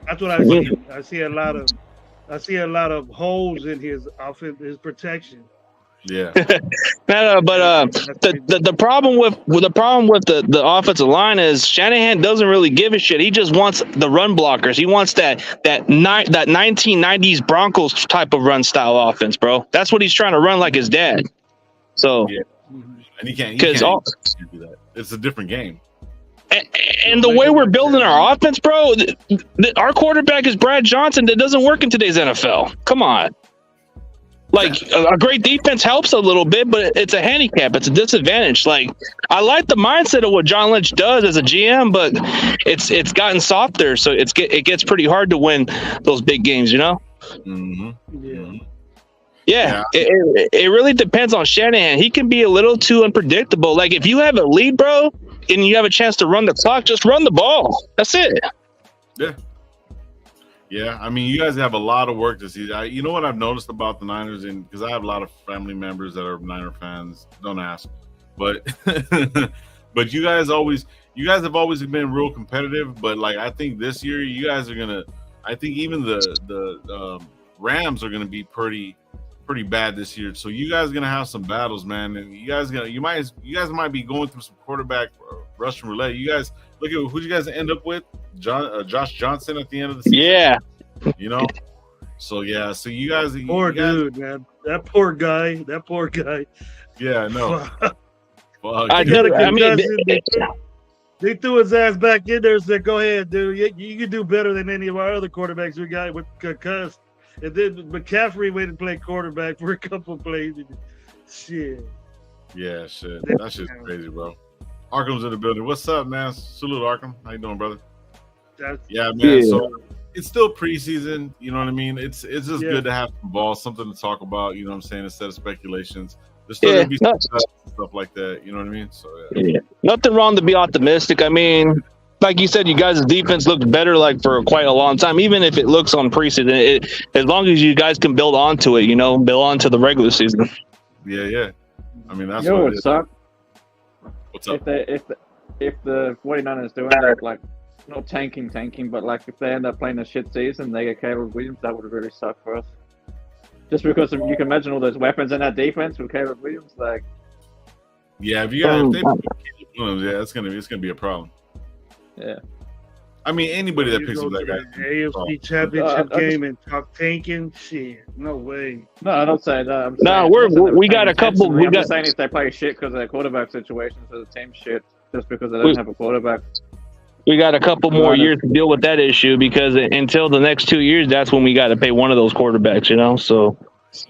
That's what I see. I see a lot of holes in his offense, his protection. Yeah. But the problem with the offensive line is Shanahan doesn't really give a shit. He just wants the run blockers. He wants that 1990s Broncos type of run style offense, bro. That's what he's trying to run like his dad. So yeah. And he can't do that. It's a different game. And the way we're building our offense, bro, our quarterback is Brad Johnson. That doesn't work in today's NFL. Come on. Like, a great defense helps a little bit, but it's a handicap. It's a disadvantage. Like, I like the mindset of what John Lynch does as a GM, but it's gotten softer, so it gets pretty hard to win those big games, you know? Mm-hmm. Yeah. It really depends on Shanahan. He can be a little too unpredictable. Like, if you have a lead, bro, and you have a chance to run the clock, just run the ball. That's it. Yeah. Yeah, I mean, you guys have a lot of work to see. You know what I've noticed about the Niners, and because I have a lot of family members that are Niner fans. Don't ask, but but you guys have always been real competitive. But like, I think this year you guys are gonna. I think even the Rams are gonna be pretty bad this year. So you guys are gonna have some battles, man. And you guys might be going through some quarterback Russian roulette. You guys look at who you guys end up with. Josh Johnson at the end of the season. Yeah. You know? So yeah, so you guys dude, man. That poor guy. Yeah, I know. They threw his ass back in there and said, "Go ahead, dude. You can do better than any of our other quarterbacks we got with concussed." And then McCaffrey went and played quarterback for a couple of plays. Shit. Yeah, shit. That shit's crazy, bro. Arkham's in the building. What's up, man? Salute, Arkham. How you doing, brother? Yeah, man. Yeah. So it's still preseason. You know what I mean? It's just good to have some balls, something to talk about. You know what I'm saying? Instead of speculations, there's still gonna be stuff like that. You know what I mean? So yeah. Nothing wrong to be optimistic. I mean, like you said, you guys' defense looked better like for quite a long time. Even if it looks on preseason, as long as you guys can build onto it, build onto the regular season. Yeah. I mean, that's what it is. What's up? If the 49ers do end up, like, not tanking, but like if they end up playing a shit season, they get Caleb Williams, that would really suck for us. Just because you can imagine all those weapons in that defense with Caleb Williams, like. Yeah, if they put Caleb Williams, it's gonna be a problem. Yeah. I mean, anybody that picks up that guy. AFC Championship game and top tanking, shit, no way. No, I don't say that. We got a couple. I'm just saying if they play shit because of their quarterback situations, or the team shit, just because they don't have a quarterback. We got a couple more years to deal with that issue because until the next 2 years, that's when we got to pay one of those quarterbacks, So.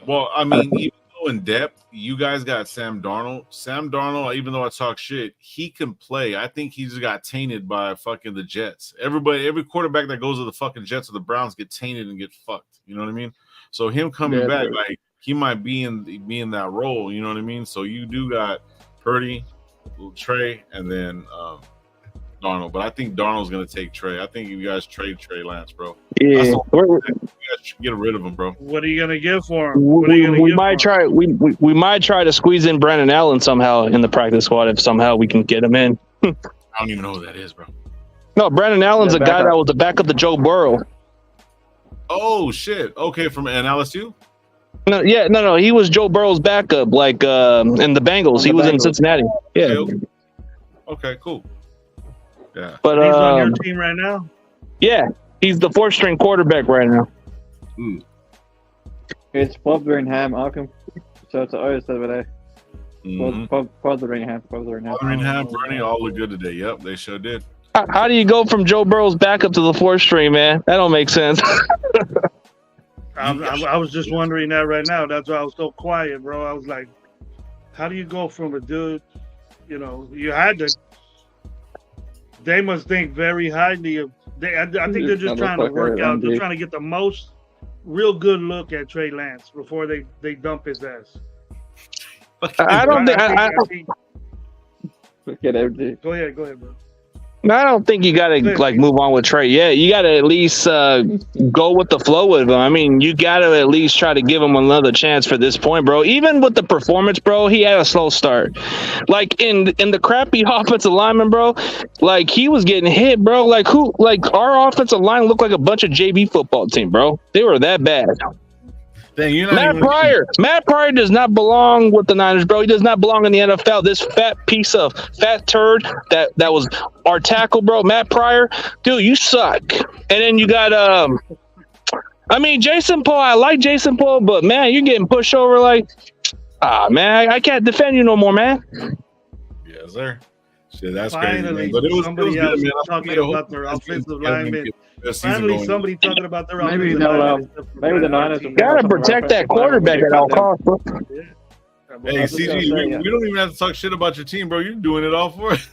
Well, I mean, even though in depth, you guys got Sam Darnold. Sam Darnold, even though I talk shit, he can play. I think he just got tainted by fucking the Jets. Every quarterback that goes to the fucking Jets or the Browns get tainted and get fucked. You know what I mean? So him coming back, like he might be in that role. You know what I mean? So you do got Purdy, Trey, and then Darnold. But I think Darnold's gonna take Trey. I think you guys trade Trey Lance, bro. Yeah, you guys get rid of him, bro. What are you gonna give for him? We might try to squeeze in Brandon Allen somehow in the practice squad if somehow we can get him in. I don't even know who that is, bro. No, Brandon Allen's a guy that was the backup to Joe Burrow. Oh shit! Okay, from LSU. No. He was Joe Burrow's backup, like in the Bengals. He was in Cincinnati. Yeah. Okay, cool. Yeah. But he's on your team right now? Yeah. He's the 4th string quarterback right now. It's Birmingham, Arkham. So it's always over there. Birmingham, Bernie, all look good today. Yep, they sure did. How do you go from Joe Burrow's backup to the 4th string, man? That don't make sense. I was just wondering that right now. That's why I was so quiet, bro. I was like, how do you go from a dude, you had to. They must think very highly of. I think they're just trying to work out. They're trying to get the most real good look at Trey Lance before they dump his ass. I don't think. Go ahead, bro. I don't think you gotta move on with Trey. Yeah, you gotta at least go with the flow with him. I mean, you gotta at least try to give him another chance for this point, bro. Even with the performance, bro, he had a slow start. Like in the crappy offensive lineman, bro. Like he was getting hit, bro. Like our offensive line looked like a bunch of JV football team, bro. They were that bad. Dang, Matt Pryor does not belong with the Niners, bro. He does not belong in the NFL. This fat turd that was our tackle, bro. Matt Pryor, dude, you suck. And then you got Jason Paul. I like Jason Paul, but man, you're getting pushed over like, man, I can't defend you no more, man. Yes, sir. Shit, that's finally, crazy. But it was somebody good, else man. talking about their offensive linemen. Finally, somebody talking about their offensive linemen. Maybe the Niners gotta protect that quarterback at all costs, bro. Yeah. Hey, CG, we don't even have to talk shit about your team, bro. You're doing it all for us.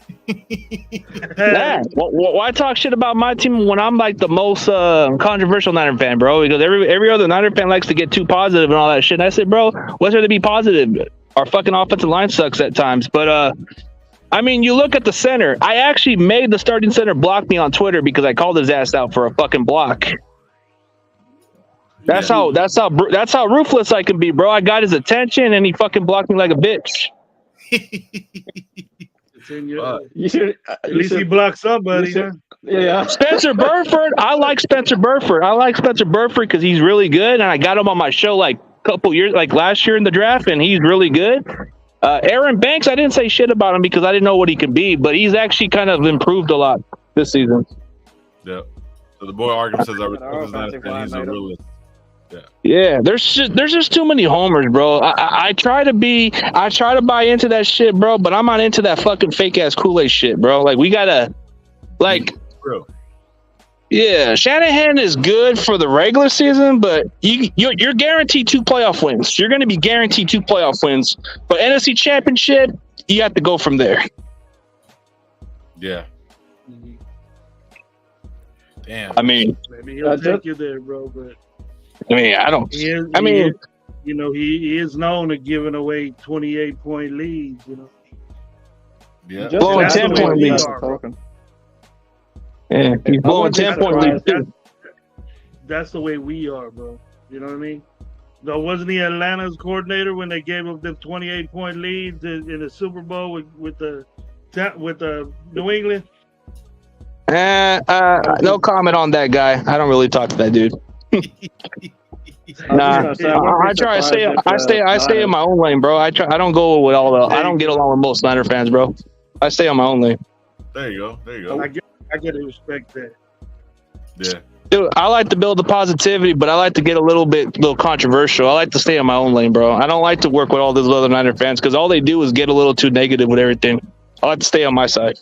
Yeah. Why talk shit about my team when I'm like the most controversial Niner fan, bro? Because every other Niner fan likes to get too positive and all that shit. And I said, bro, what's there to be positive? Our fucking offensive line sucks at times. But I mean, you look at the center. I actually made the starting center block me on Twitter because I called his ass out for a fucking block. That's how ruthless I can be, bro. I got his attention and he fucking blocked me like a bitch. At least he blocked somebody. Yeah. Spencer Burford. I like Spencer Burford because he's really good, and I got him on my show like a couple years, like last year in the draft, and he's really good. Aaron Banks, I didn't say shit about him because I didn't know what he could be, but he's actually kind of improved a lot this season. Yeah. So the boy Arkham says he's a realist. Yeah, there's just too many homers, bro. I try to buy into that shit, bro, but I'm not into that fucking fake ass Kool-Aid shit, bro. Like we gotta, like, yeah, Shanahan is good for the regular season, but you're guaranteed 2 playoff wins. You're gonna be guaranteed 2 playoff wins, but NFC Championship, you have to go from there. Yeah. Damn. I mean, maybe he'll take you there, bro, but. I mean, I don't. He is known to giving away 28-point leads. You know. Yeah. Blowing 10-point leads. Yeah, he's blowing 10-point leads too. That's the way we are, bro. You know what I mean? No, wasn't he Atlanta's coordinator when they gave up the 28-point leads in the Super Bowl with the New England? No comment on that guy. I don't really talk to that dude. Nah, I try to stay in my own lane, bro. I don't go with I don't get along with most Niner fans, bro. I stay on my own lane. There you go. I get to respect that. Yeah. Dude, I like to build the positivity, but I like to get a little controversial. I like to stay on my own lane, bro. I don't like to work with all those other Niner fans because all they do is get a little too negative with everything. I like to stay on my side.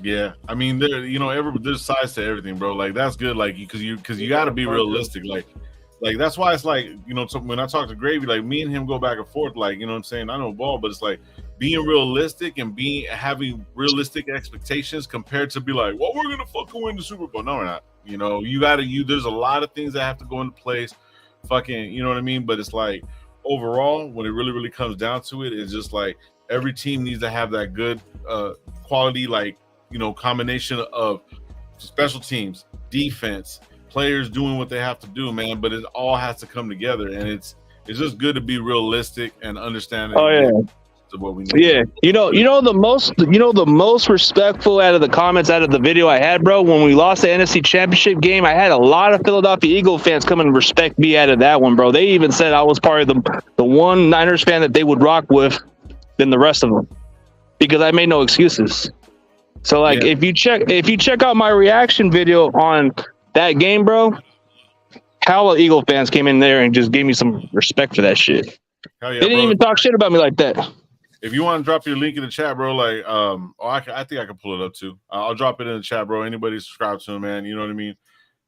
Yeah, I mean, there's sides to everything, bro. Like that's good, like because you got to be realistic, like that's why it's like when I talk to Gravy, like me and him go back and forth, like you know what I'm saying. I know ball, but it's like being realistic and having realistic expectations compared to be like, well, we're gonna fucking win the Super Bowl. No, we're not. There's a lot of things that have to go into place, fucking, you know what I mean. But it's like overall, when it really comes down to it, it's just like every team needs to have that good quality, like. Combination of special teams, defense, players doing what they have to do, man. But it all has to come together, and it's just good to be realistic and understanding. Oh yeah, what we need. Yeah, the most respectful out of the comments out of the video I had, bro. When we lost the NFC Championship game, I had a lot of Philadelphia Eagle fans come and respect me out of that one, bro. They even said I was part of the one Niners fan that they would rock with than the rest of them because I made no excuses. So like if you check out my reaction video on that game, bro, hella Eagle fans came in there and just gave me some respect for that shit. Hell yeah, they didn't even talk shit about me like that. If you want to drop your link in the chat, bro, like I think I can pull it up too. I'll drop it in the chat, bro. Anybody subscribe to him, man. You know what I mean?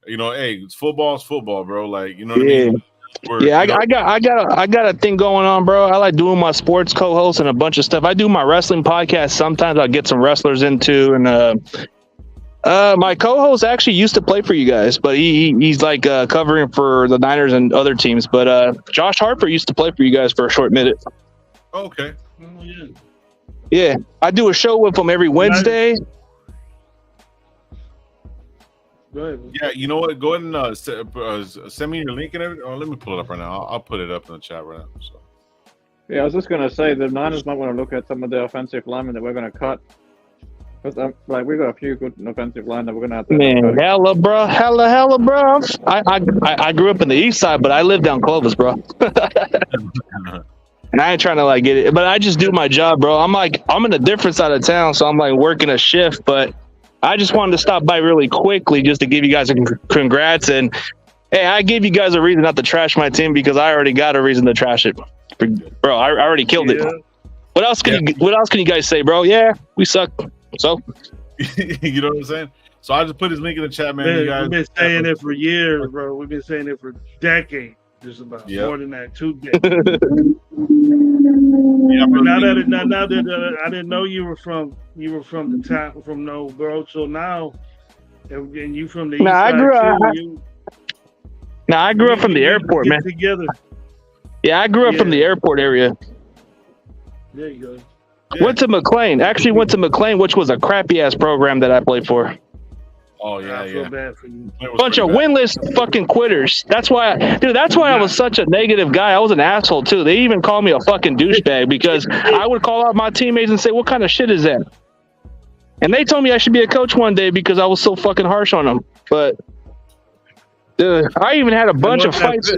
Hey, it's football, bro. Like, you know what I mean? I got a thing going on, bro. I like doing my sports co-host and a bunch of stuff. I do my wrestling podcast. Sometimes I'll get some wrestlers into, and my co-host actually used to play for you guys, but he's like covering for the Niners and other teams. But Josh Harper used to play for you guys for a short minute. Okay. Yeah, I do a show with him every Wednesday. Yeah, you know what? Go ahead and send me your link and everything. Oh, let me pull it up right now. I'll put it up in the chat right now. So. Yeah, I was just gonna say the Niners might want to look at some of the offensive linemen that we're gonna cut. Because we got a few good offensive line that we're gonna have to. Man, hella, bro. I grew up in the East Side, but I live down Clovis, bro. And I ain't trying to like get it, but I just do my job, bro. I'm in a different side of town, so I'm like working a shift, but. I just wanted to stop by really quickly just to give you guys a congrats. And, hey, I gave you guys a reason not to trash my team because I already got a reason to trash it. Bro, I already killed it. What else can you guys say, bro? Yeah, we suck. So, you know what I'm saying? So I just put his link in the chat, man. You guys, we've been saying it for years, bro. We've been saying it for decades. Just about more than that, 2 decades. Yeah, now that I didn't know you were from the town from No, bro. So now, and you from the east side too. I grew up from the airport, man. Together. Yeah, I grew up from the airport area. There you go. Yeah. Went to McLean. Actually went to McLean, which was a crappy ass program that I played for. Oh yeah, I feel bad for you. Bunch of winless fucking quitters. That's why, I was such a negative guy. I was an asshole too. They even called me a fucking douchebag because I would call out my teammates and say, "What kind of shit is that?" And they told me I should be a coach one day because I was so fucking harsh on them. But dude, I even had a bunch of fights.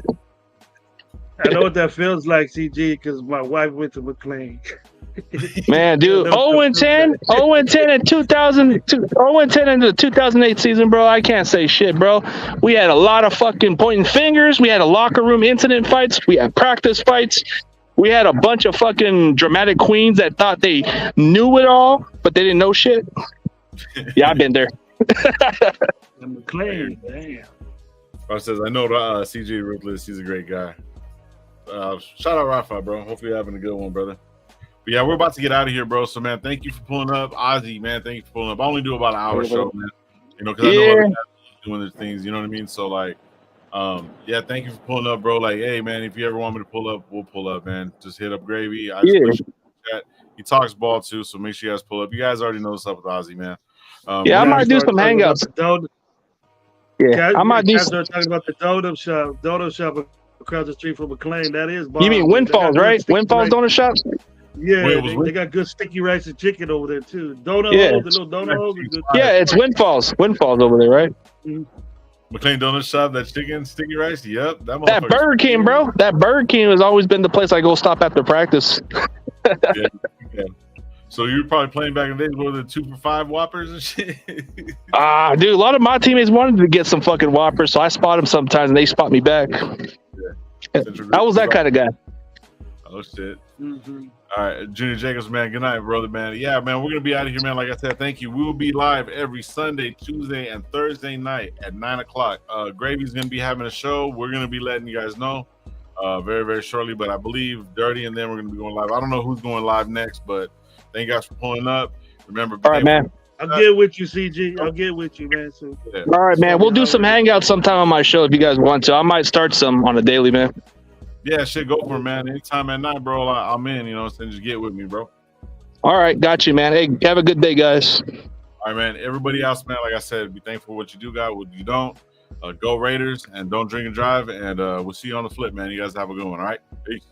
I know what that feels like, CG, because my wife went to McLean. Man, dude, 0-10 in 2000, 0-10 in the 2008 season, bro. I can't say shit, bro. We had a lot of fucking pointing fingers. We had a locker room incident fights. We had practice fights. We had a bunch of fucking dramatic queens that thought they knew it all, but they didn't know shit. Yeah, I've been there. McLean, damn. I says I know CG Ruthless. He's a great guy. Shout out Rafa, bro. Hopefully you're having a good one, brother. But yeah, we're about to get out of here, bro. So, man, thank you for pulling up. Ozzy, man, thank you for pulling up. I only do about an hour show, man. You know, because I know other guys doing their things. You know what I mean? So, like, yeah, thank you for pulling up, bro. Like, hey, man, if you ever want me to pull up, we'll pull up, man. Just hit up Gravy. I just push chat. He talks ball, too, so make sure you guys pull up. You guys already know what's up with Ozzy, man. Yeah, I might do some hangouts. Yeah, I might do some. Talking about the Dodo shop across the street from McLean. That is bomb. You mean Windfalls, right? Windfalls Donut Shop? Yeah, they got good sticky rice and chicken over there too. Donut holes, the little donut holes. Yeah, it's Windfalls over there, right? Mm-hmm. McLean Donut Shop, that chicken, sticky rice. Yep, that Burger King, bro. That Burger King has always been the place I go stop after practice. Yeah. So you were probably playing back in the days with the 2 for $5 Whoppers and shit. Dude, a lot of my teammates wanted to get some fucking Whoppers, so I spot them sometimes and they spot me back. Yeah. I was that kind of guy. Oh shit. Mm-hmm. All right, Junior Jacobs, man. Good night, brother, man. Yeah, man, we're gonna be out of here, man. Like I said, thank you. We will be live every Sunday, Tuesday, and Thursday night at 9:00. Gravy's gonna be having a show. We're gonna be letting you guys know very, very shortly. But I believe Dirty and them we're gonna be going live. I don't know who's going live next, but thank you guys for pulling up. Remember, all right, man. I'll get with you, CG. I'll get with you, man. So, yeah. All right, man. We'll do some hangouts sometime on my show if you guys want to. I might start some on a daily, man. Yeah, shit, go for it, man. Anytime at night, bro, I'm in, you know, so just get with me, bro. All right, got you, man. Hey, have a good day, guys. All right, man. Everybody else, man, like I said, be thankful for what you do, guys. What you don't, go Raiders, and don't drink and drive, and we'll see you on the flip, man. You guys have a good one, all right? Peace.